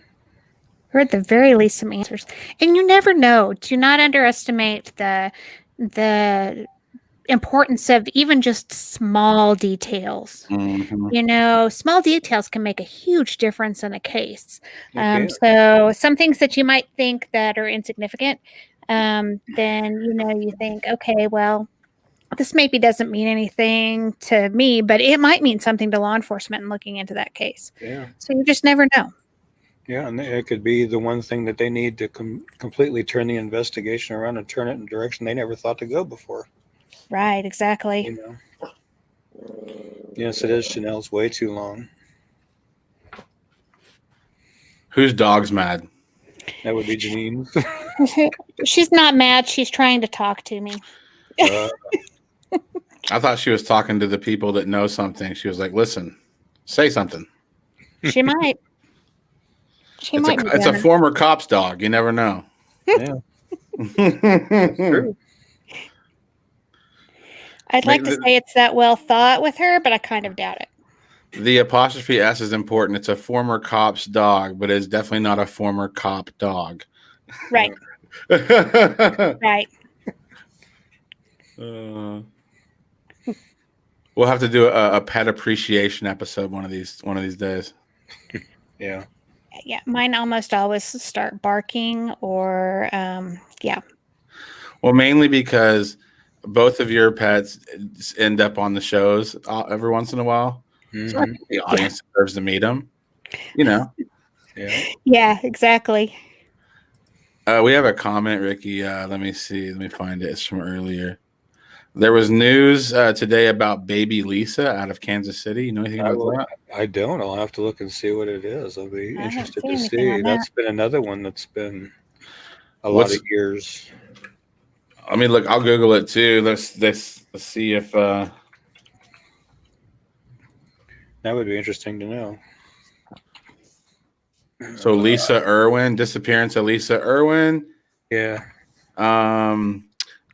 Or at the very least, some answers. And you never know. Do not underestimate the importance of even just small details. Mm-hmm. Small details can make a huge difference in a case. So some things that you might think that are insignificant, then, you think, okay, well, this maybe doesn't mean anything to me, but it might mean something to law enforcement in looking into that case. Yeah. So you just never know. Yeah, and it could be the one thing that they need to completely turn the investigation around and turn it in a direction they never thought to go before. Right, exactly. Yes, it is. Chanel's way too long. Whose dog's mad? That would be Janine. She's not mad. She's trying to talk to me. I thought she was talking to the people that know something. She was like, listen, say something. She might. It's a former cop's dog. You never know. Yeah. That's true. I'd like to say it's that well thought with her, but I kind of doubt it. The apostrophe S is important. It's a former cop's dog, but it's definitely not a former cop dog. Right. Right. We'll have to do a pet appreciation episode one of these days. Yeah. Yeah, mine almost always start barking or yeah. Well, mainly because both of your pets end up on the shows every once in a while. So the audience deserves to meet them. You know. Yeah. Yeah, exactly. We have a comment, Ricky. Let me see. Let me find it. It's from earlier. There was news today about baby Lisa out of Kansas City. You know anything about that? I don't. I'll have to look and see what it is. I'll be I haven't interested seen to anything see. on That's been another one that's been a lot of years. I mean, look, I'll Google it too. Let's see if that would be interesting to know. So Lisa Irwin, disappearance of Lisa Irwin. Yeah.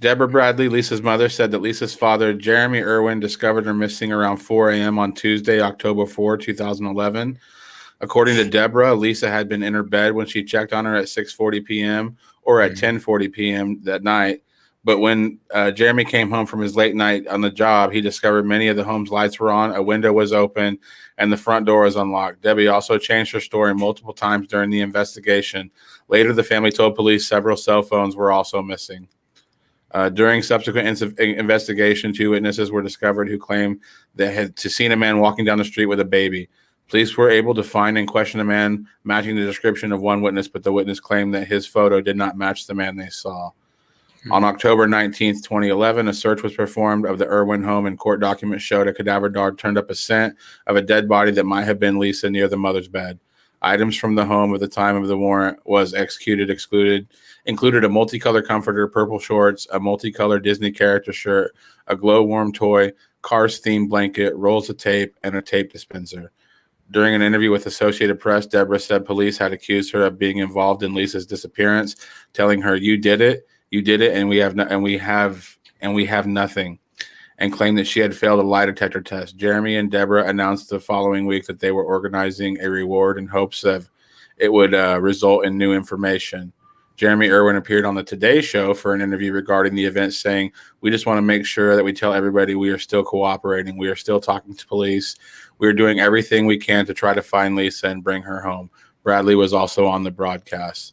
Deborah Bradley, Lisa's mother, said that Lisa's father, Jeremy Irwin, discovered her missing around 4 a.m. on Tuesday, October 4, 2011. According to Deborah, Lisa had been in her bed when she checked on her at 6:40 p.m. or at 10:40 p.m. that night. But when Jeremy came home from his late night on the job, he discovered many of the home's lights were on, a window was open, and the front door was unlocked. Debbie also changed her story multiple times during the investigation. Later, the family told police several cell phones were also missing. During subsequent investigation, 2 witnesses were discovered who claimed they had seen a man walking down the street with a baby. Police were able to find and question a man matching the description of one witness, but the witness claimed that his photo did not match the man they saw. On October 19th, 2011, a search was performed of the Irwin home, and court documents showed a cadaver dog turned up a scent of a dead body that might have been Lisa near the mother's bed. Items from the home at the time of the warrant was included a multicolored comforter, purple shorts, a multicolored Disney character shirt, a glow-worm toy, Cars-themed blanket, rolls of tape, and a tape dispenser. During an interview with Associated Press, Deborah said police had accused her of being involved in Lisa's disappearance, telling her, "You did it, and we have nothing," and claimed that she had failed a lie detector test. Jeremy and Deborah announced the following week that they were organizing a reward in hopes of it would result in new information. Jeremy Irwin appeared on the Today Show for an interview regarding the event, saying, "We just want to make sure that we tell everybody we are still cooperating. We are still talking to police. We are doing everything we can to try to find Lisa and bring her home." Bradley was also on the broadcast.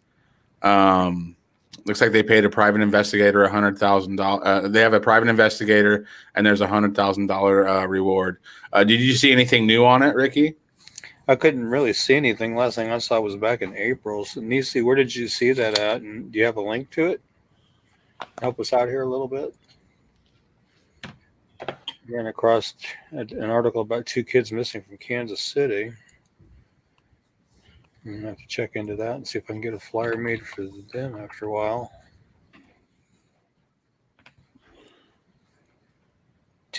Looks like they paid a private investigator $100,000. They have a private investigator, and there's $100,000 reward. Did you see anything new on it, Ricky? I couldn't really see anything. Last thing I saw was back in April. So, Nisi, where did you see that at? And do you have a link to it? Help us out here a little bit. Ran across an article about 2 kids missing from Kansas City. I'm going to have to check into that and see if I can get a flyer made for them after a while.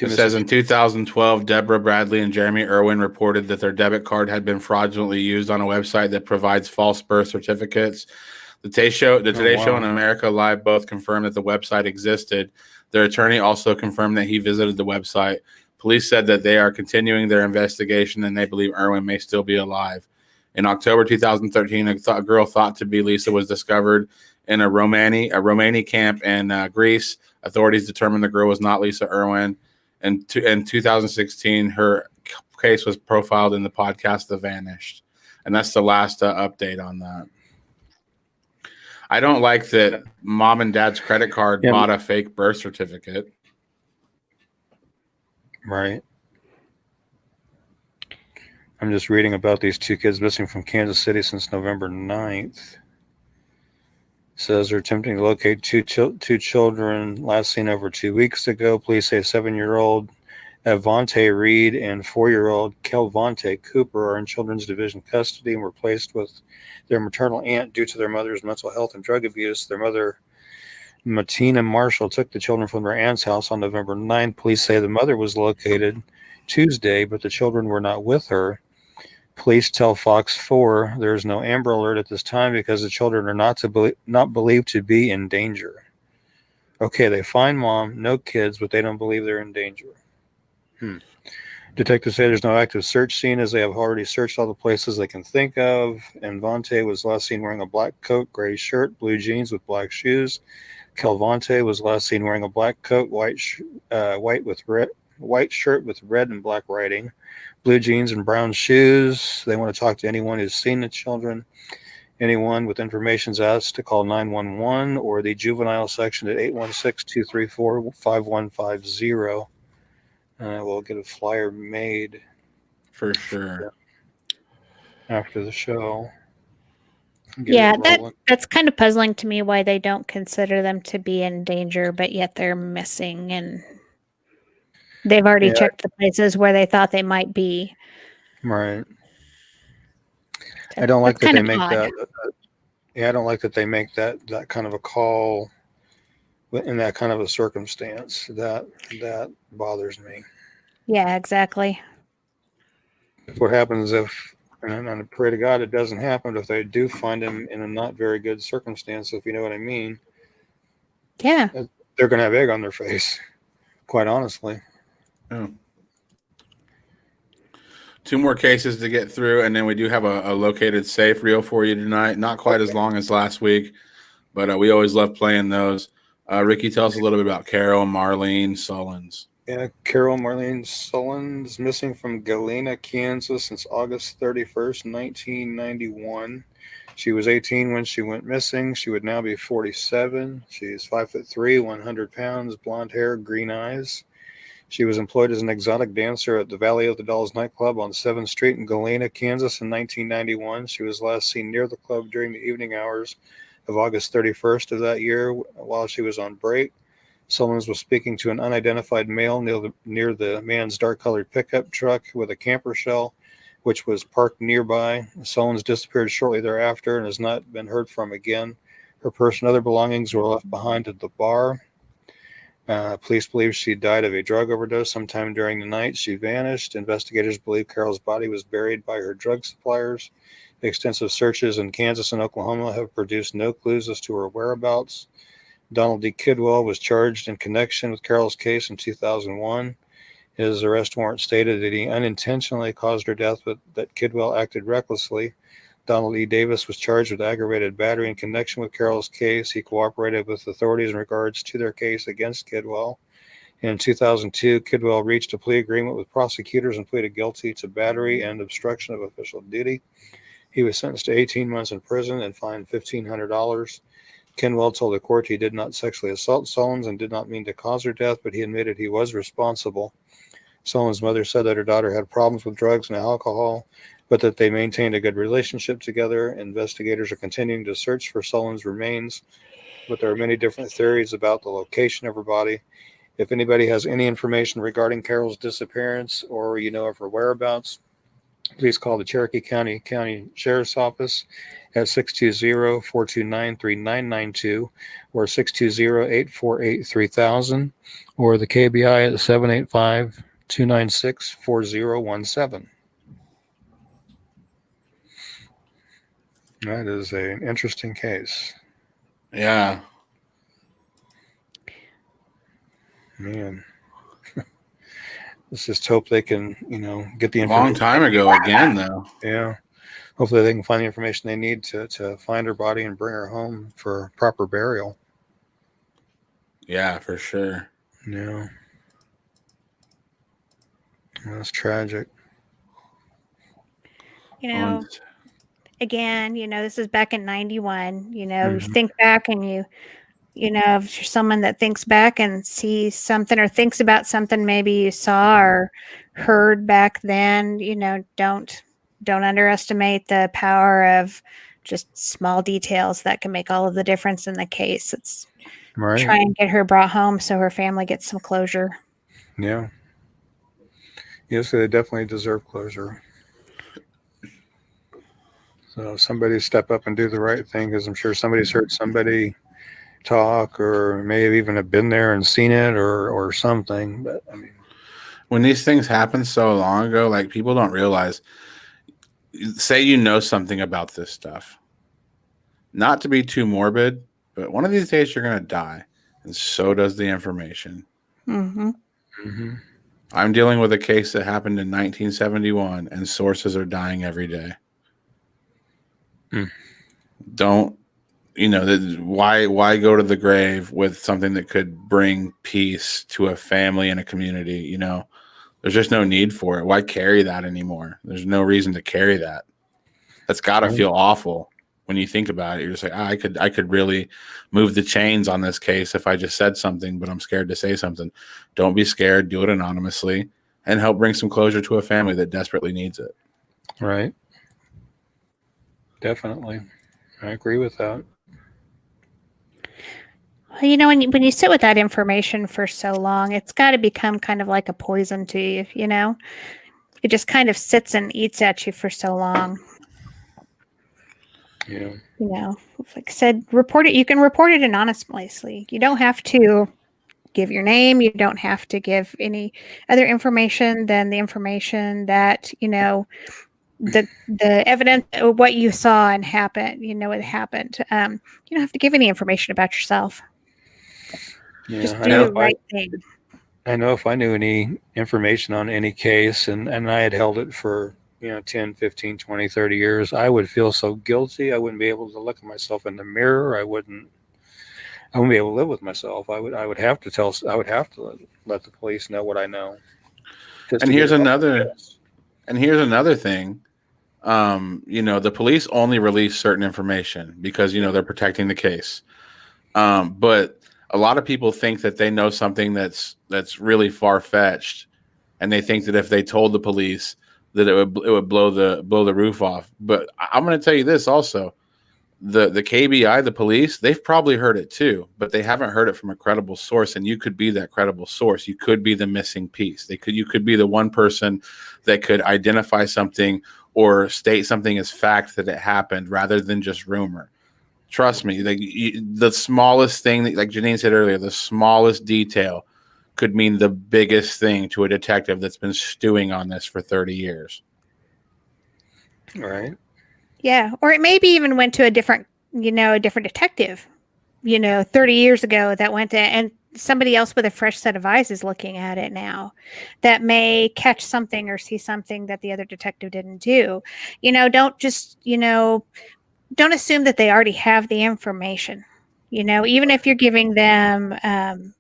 It says in 2012, Deborah Bradley and Jeremy Irwin reported that their debit card had been fraudulently used on a website that provides false birth certificates. The Today Show and America Live both confirmed that the website existed. Their attorney also confirmed that he visited the website. Police said that they are continuing their investigation and they believe Irwin may still be alive. In October 2013, a girl thought to be Lisa was discovered in a Romani camp in Greece. Authorities determined the girl was not Lisa Irwin. In 2016, her case was profiled in the podcast The Vanished. And that's the last update on that. I don't like that mom and dad's credit card bought a fake birth certificate. Right. I'm just reading about these 2 kids missing from Kansas City since November 9th. It says they're attempting to locate two children last seen over 2 weeks ago. Police say 7-year-old Avante Reed and 4-year-old Kelvonte Cooper are in Children's Division custody and were placed with their maternal aunt due to their mother's mental health and drug abuse. Their mother, Matina Marshall, took the children from their aunt's house on November 9th. Police say the mother was located Tuesday, but the children were not with her. Police tell Fox 4 there is no Amber Alert at this time because the children are not believed to be in danger. Okay, they find mom, no kids, but they don't believe they're in danger. Detectives say there's no active search scene as they have already searched all the places they can think of. And Vontae was last seen wearing a black coat, gray shirt, blue jeans with black shoes. Calvante was last seen wearing a black coat, white shirt with red and black writing, blue jeans and brown shoes. They want to talk to anyone who's seen the children. Anyone with information is asked to call 911 or the juvenile section at 816-234-5150. We'll get a flyer made For sure. after the show. Yeah, that's kind of puzzling to me why they don't consider them to be in danger, but yet they're missing and they've already checked the places where they thought they might be. Right. So I don't like that's that they kind make of that. I don't like that they make that kind of a call in that kind of a circumstance. That bothers me. Yeah, exactly. What happens if, and I pray to God it doesn't happen, if they do find him in a not very good circumstance, if you know what I mean, Yeah. they're going to have egg on their face, quite honestly. Oh. 2 more cases to get through, and then we do have a located safe reel for you tonight. Not quite as long as last week, but we always love playing those. Ricky, tell us a little bit about Carol Marlene Sullins. Yeah, Carol Marlene Sullins, missing from Galena, Kansas since August 31st, 1991. She was 18 when she went missing. She would now be 47. She's 5'3", 100 pounds, blonde hair, green eyes. She was employed as an exotic dancer at the Valley of the Dolls nightclub on 7th Street in Galena, Kansas in 1991. She was last seen near the club during the evening hours of August 31st of that year while she was on break. Sullins was speaking to an unidentified male near the man's dark-colored pickup truck with a camper shell, which was parked nearby. Sullins disappeared shortly thereafter and has not been heard from again. Her purse and other belongings were left behind at the bar. Police believe she died of a drug overdose sometime during the night. She vanished. Investigators believe Carol's body was buried by her drug suppliers. Extensive searches in Kansas and Oklahoma have produced no clues as to her whereabouts. Donald D. Kidwell was charged in connection with Carol's case in 2001. His arrest warrant stated that he unintentionally caused her death, but that Kidwell acted recklessly. Donald E. Davis was charged with aggravated battery in connection with Carol's case. He cooperated with authorities in regards to their case against Kidwell. In 2002, Kidwell reached a plea agreement with prosecutors and pleaded guilty to battery and obstruction of official duty. He was sentenced to 18 months in prison and fined $1,500. Kidwell told the court he did not sexually assault Sullins and did not mean to cause her death, but he admitted he was responsible. Sullins' mother said that her daughter had problems with drugs and alcohol, but that they maintained a good relationship together. Investigators are continuing to search for Sullins' remains, but there are many different theories about the location of her body. If anybody has any information regarding Carol's disappearance or you know of her whereabouts, please call the Cherokee County Sheriff's Office at 620-429-3992 or 620-848-3000 or the KBI at 785-296-4017. That is an interesting case. Yeah. Man. Let's just hope they can, get the A information. long time ago again, though. Yeah. Hopefully they can find the information they need to find her body and bring her home for proper burial. Yeah, for sure. Yeah. That's tragic. Again, this is back in 91, you think back and if you're someone that thinks back and sees something or thinks about something maybe you saw or heard back then, don't underestimate the power of just small details that can make all of the difference in the case. It's right. Try and get her brought home so her family gets some closure. Yeah. Yes, they definitely deserve closure. So somebody step up and do the right thing, because I'm sure somebody's heard somebody talk or may have even have been there and seen it or something. But I mean, when these things happen so long ago, like people don't realize say you know something about this stuff. Not to be too morbid, but one of these days you're going to die, and so does the information. Mm-hmm. Mm-hmm. I'm dealing with a case that happened in 1971, and sources are dying every day. Don't, why go to the grave with something that could bring peace to a family and a community? There's just no need for it. Why carry that anymore? There's no reason to carry that. That's got to feel awful when you think about it. You're just like, I could really move the chains on this case if I just said something, but I'm scared to say something. Don't be scared. Do it anonymously and help bring some closure to a family that desperately needs it. Right. Definitely. I agree with that. Well, when you sit with that information for so long, it's got to become kind of like a poison to you, It just kind of sits and eats at you for so long. Yeah. Like I said, report it. You can report it anonymously. You don't have to give your name. You don't have to give any other information than the information that, the evidence of what you saw and happened, it happened. You don't have to give any information about yourself. Yeah. Just do the right thing. I know if I knew any information on any case and I had held it for 10, 15, 20, 30 years, I would feel so guilty. I wouldn't be able to look at myself in the mirror. I wouldn't be able to live with myself. I would have to let the police know what I know. And here's another thing. The police only release certain information because they're protecting the case. But a lot of people think that they know something that's really far-fetched, and they think that if they told the police that it would blow the roof off. But I'm going to tell you this also. The KBI, the police, they've probably heard it too, but they haven't heard it from a credible source, and you could be that credible source. You could be the missing piece. You could be the one person that could identify something or state something as fact that it happened rather than just rumor. Trust me, the smallest thing, like Janine said earlier, the smallest detail could mean the biggest thing to a detective that's been stewing on this for 30 years. Right. Yeah. Or it maybe even went to a different detective, 30 years ago that went to, and somebody else with a fresh set of eyes is looking at it now that may catch something or see something that the other detective didn't do. Don't just, don't assume that they already have the information, even if you're giving them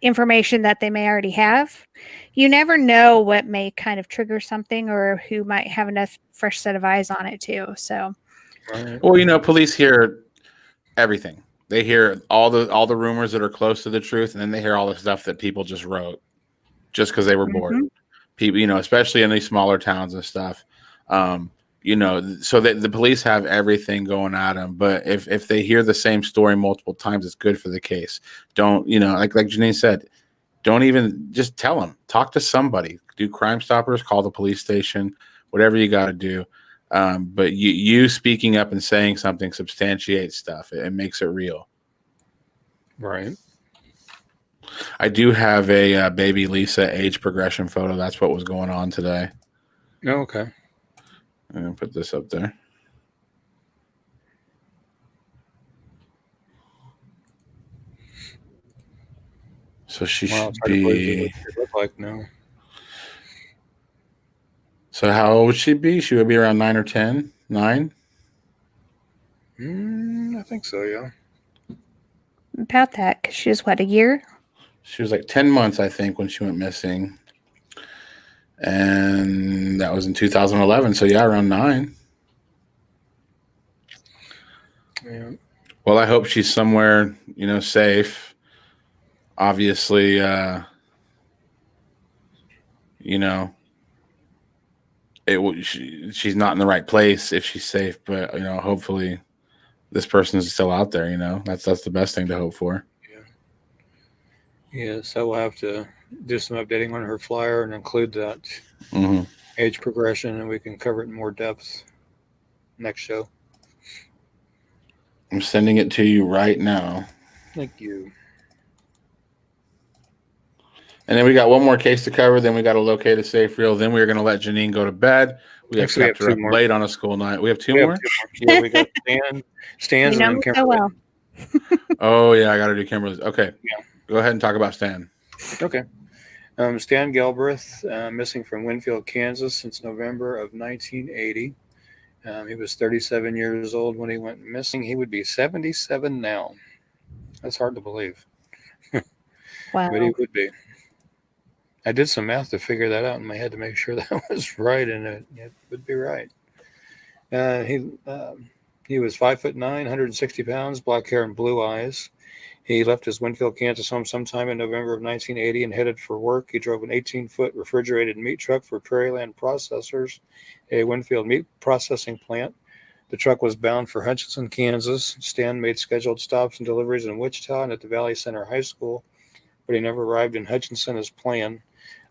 information that they may already have. You never know what may kind of trigger something or who might have enough fresh set of eyes on it too. So, Right. Well, police hear everything. They hear all the rumors that are close to the truth, and then they hear all the stuff that people just wrote just because they were bored. People, especially in these smaller towns and stuff. So that the police have everything going at them. But if they hear the same story multiple times, it's good for the case. Don't, like Janine said, don't even just tell them. Talk to somebody. Do Crime Stoppers, call the police station, whatever you got to do. But you speaking up and saying something substantiates stuff. It makes it real. Right. I do have a baby Lisa age progression photo. That's what was going on today. Oh, okay. I'm going to put this up there. So she should be. Look like now. So how old would she be? She would be around 9 or 10. 9. I think so. Yeah. About that, because she was a year? She was like 10 months, I think, when she went missing, and that was in 2011. So yeah, around 9. Yeah. Well, I hope she's somewhere, safe. Obviously, she's not in the right place if she's safe, but hopefully this person is still out there. That's the best thing to hope for. Yeah. So we'll have to do some updating on her flyer and include that age progression, and we can cover it in more depth next show. I'm sending it to you right now. Thank you. And then we got one more case to cover. Then we got to locate a safe reel. Then we're going to let Janine go to bed. We have Actually, we have kept her two up more. late on a school night. We have two We have more? 2 more. Yeah, we got Stan's, You know and then me so Kimberly. well. Oh, yeah. I got to do Kimberly's. Okay. Yeah. Go ahead and talk about Stan. Okay. Stan Galbraith, missing from Winfield, Kansas since November of 1980. He was 37 years old when he went missing. He would be 77 now. That's hard to believe, Wow. but he would be. I did some math to figure that out in my head to make sure that was right, and it would be right. He was 5'9", 160 pounds, black hair and blue eyes. He left his Winfield, Kansas home sometime in November of 1980 and headed for work. He drove an 18-foot refrigerated meat truck for Prairieland Processors, a Winfield meat processing plant. The truck was bound for Hutchinson, Kansas. Stan made scheduled stops and deliveries in Wichita and at the Valley Center High School, but he never arrived in Hutchinson as planned.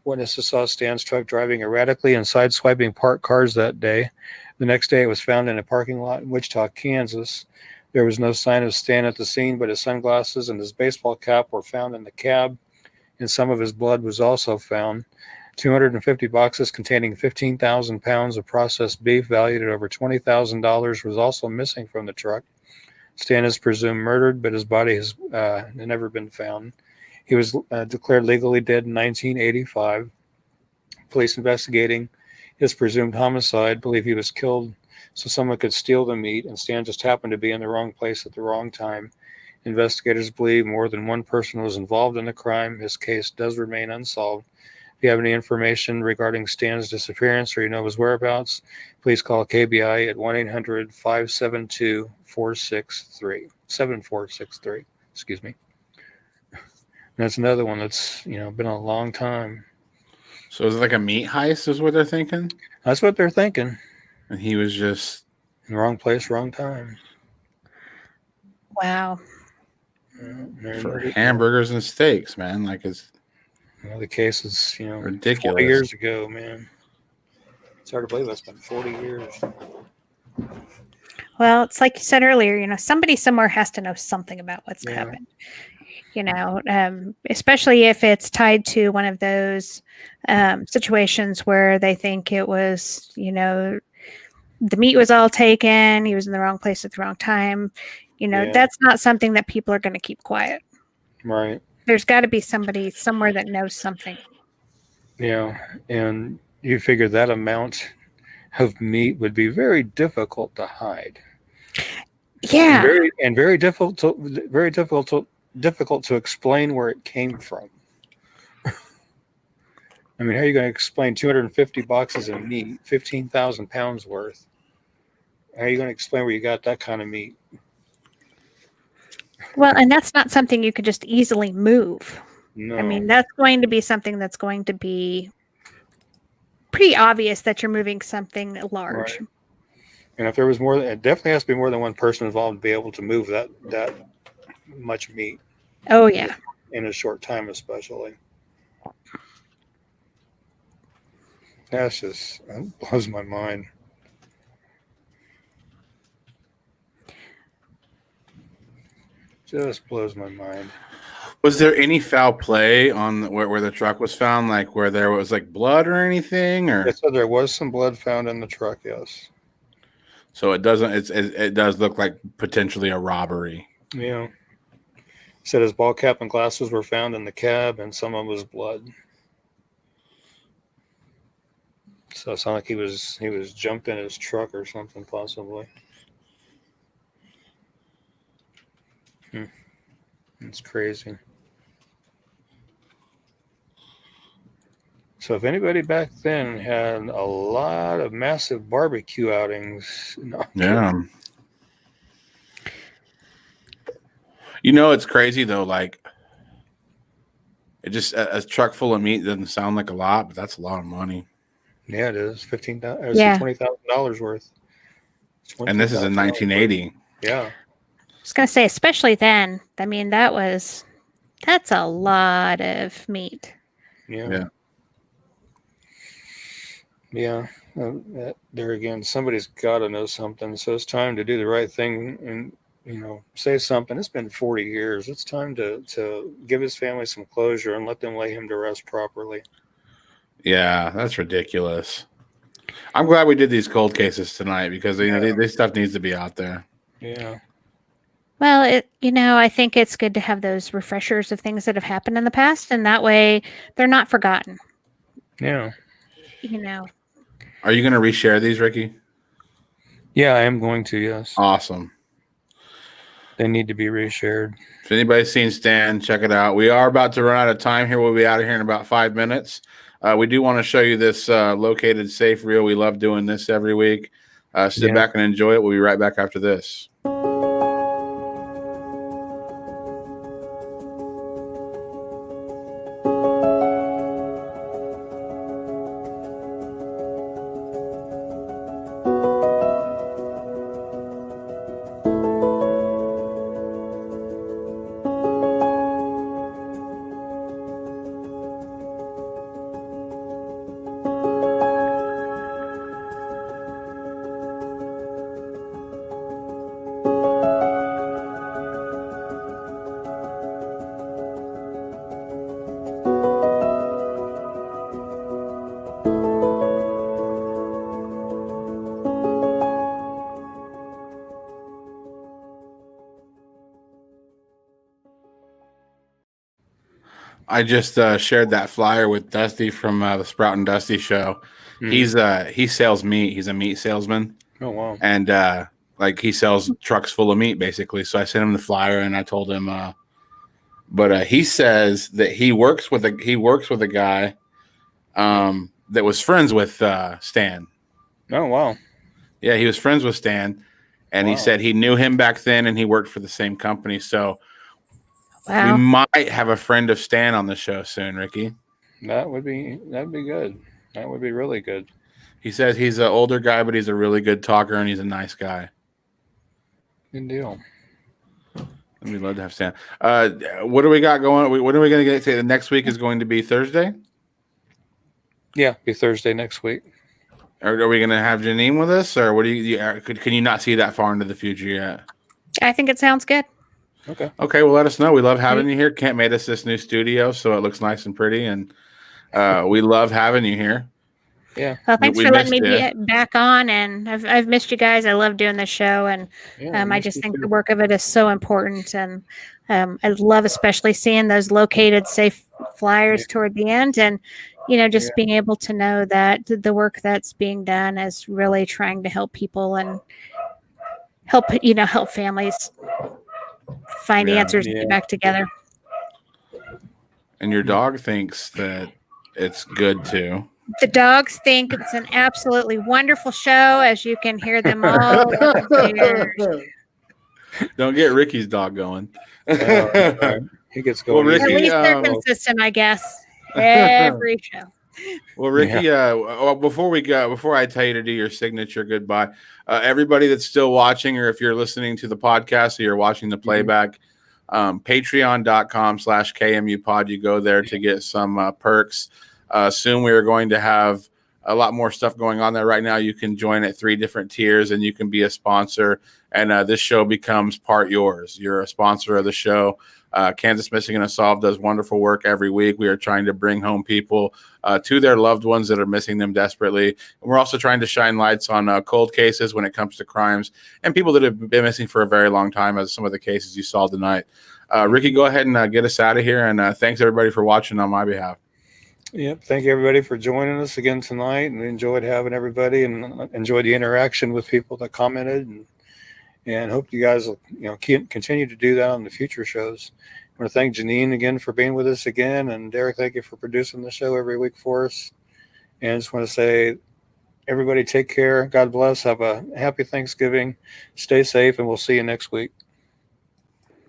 Witnesses saw Stan's truck driving erratically and sideswiping parked cars that day. The next day, it was found in a parking lot in Wichita, Kansas. There was no sign of Stan at the scene, but his sunglasses and his baseball cap were found in the cab, and some of his blood was also found. 250 boxes containing 15,000 pounds of processed beef valued at over $20,000 was also missing from the truck. Stan is presumed murdered, but his body has never been found. He was declared legally dead in 1985. Police investigating his presumed homicide believe he was killed so someone could steal the meat, and Stan just happened to be in the wrong place at the wrong time. Investigators believe more than one person was involved in the crime. His case does remain unsolved. If you have any information regarding Stan's disappearance or you know his whereabouts, please call KBI at 1-800-572-7463. Excuse me. That's another one that's been a long time. So is it like a meat heist is what they're thinking? That's what they're thinking. And he was just in the wrong place, wrong time. Wow. For hamburgers and steaks, man. Like it's the case is ridiculous. 40 years ago, man. It's hard to believe that's been 40 years. Well, it's like you said earlier, somebody somewhere has to know something about what's happened. Especially if it's tied to one of those situations where they think it was, the meat was all taken, he was in the wrong place at the wrong time. That's not something that people are going to keep quiet. Right. There's got to be somebody somewhere that knows something. Yeah. And you figure that amount of meat would be very difficult to hide. Yeah. And very difficult to explain where it came from. I mean, how are you going to explain 250 boxes of meat, 15,000 pounds worth? How are you going to explain where you got that kind of meat? Well, and that's not something you could just easily move. No. I mean, that's going to be something that's going to be pretty obvious that you're moving something large. Right. And if there was more, it definitely has to be more than one person involved to be able to move that much meat. Oh, yeah. In a short time, especially. That blows my mind. Just blows my mind. Was there any foul play on where the truck was found, like where there was like blood or anything? Or so there was some blood found in the truck, yes. So it doesn't. It does look like potentially a robbery. Yeah. He said his ball cap and glasses were found in the cab, and some of it was blood. So it sounded like he was jumped in his truck or something, possibly. It's crazy. So if anybody back then had a lot of massive barbecue outings, yeah. It's crazy though. Like, it just a truck full of meat doesn't sound like a lot, but that's a lot of money. Yeah, it is. $20,000 worth. And this is in 1980. Yeah. I was going to say, especially then. I mean, that's a lot of meat. Yeah. Yeah. There again, somebody's got to know something. So it's time to do the right thing and say something. It's been 40 years. It's time to give his family some closure and let them lay him to rest properly. Yeah, that's ridiculous. I'm glad we did these cold cases tonight because this stuff needs to be out there. Yeah. Well, I think it's good to have those refreshers of things that have happened in the past, and that way they're not forgotten. Yeah. Are you going to reshare these, Ricky? Yeah, I am going to, yes. Awesome. They need to be reshared. If anybody's seen Stan, check it out. We are about to run out of time here. We'll be out of here in about 5 minutes. We do want to show you this located safe reel. We love doing this every week. Sit back and enjoy it. We'll be right back after this. I just shared that flyer with Dusty from the Sprout and Dusty show. He sells meat. He's a meat salesman. Oh wow! And he sells trucks full of meat basically. So I sent him the flyer and I told him. But he says that he works with a guy that was friends with Stan. Oh wow! Yeah, he was friends with Stan, and he said he knew him back then, and he worked for the same company. So. Wow. We might have a friend of Stan on the show soon, Ricky. That'd be good. That would be really good. He says he's an older guy, but he's a really good talker and he's a nice guy. Good deal. We'd love to have Stan. What do we got going? When are we going to get to? The next week is going to be Thursday? Yeah, be Thursday next week. Are we going to have Janine with us, or what do you can you not see that far into the future yet? I think it sounds good. Okay, well, let us know. We love having you here. Kent made us this new studio, so it looks nice and pretty, and we love having you here. Yeah. Well, thanks for letting me be back on, and I've missed you guys. I love doing this show, and I just think the work of it is so important, and I love especially seeing those located safe flyers toward the end, and just being able to know that the work that's being done is really trying to help people and help families find answers and get back together. And your dog thinks that it's good too. The dogs think it's an absolutely wonderful show, as you can hear them all downstairs. Don't get Ricky's dog going. He gets going. Well, Ricky, at least they're consistent, I guess. Every show. Well, Ricky, before I tell you to do your signature goodbye, everybody that's still watching, or if you're listening to the podcast or you're watching the playback, patreon.com/KMUpod, you go there to get some perks. Soon we are going to have a lot more stuff going on there. Right now you can join at 3 different tiers and you can be a sponsor, and this show becomes part yours. You're a sponsor of the show. Kansas Missing and Unsolved does wonderful work every week. We are trying to bring home people to their loved ones that are missing them desperately. And we're also trying to shine lights on cold cases when it comes to crimes and people that have been missing for a very long time, as some of the cases you saw tonight. Ricky, go ahead and get us out of here. And thanks everybody for watching on my behalf. Yep. Thank you everybody for joining us again tonight, and we enjoyed having everybody and enjoyed the interaction with people that commented, and hope you guys will continue to do that on the future shows. I want to thank Janine again for being with us again, and Derek, thank you for producing the show every week for us. And I just want to say, everybody take care. God bless. Have a happy Thanksgiving. Stay safe, and we'll see you next week.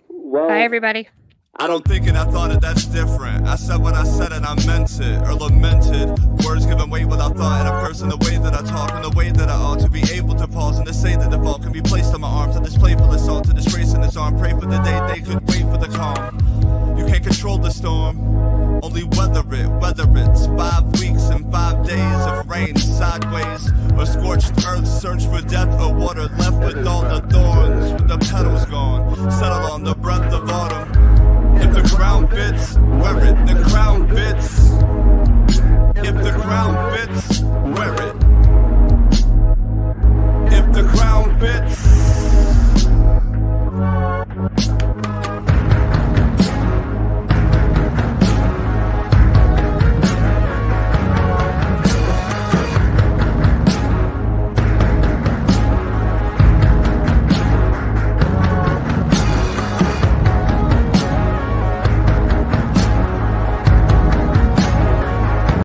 Bye, everybody. I don't think it, I thought it, that's different. I said what I said and I meant it, or lamented. Words given weight without thought in a person, the way that I talk and the way that I ought to be able to pause and to say that the fault can be placed on my arms. To this playful assault, to disgrace in his arm. Pray for the day they could wait for the calm. You can't control the storm, only weather it, whether it's 5 weeks and in 5 days of rain sideways. A scorched earth, search for death or water, left with all the thorns, with the petals gone. Settle on the breath of autumn. If the crown fits, wear it, the crown fits.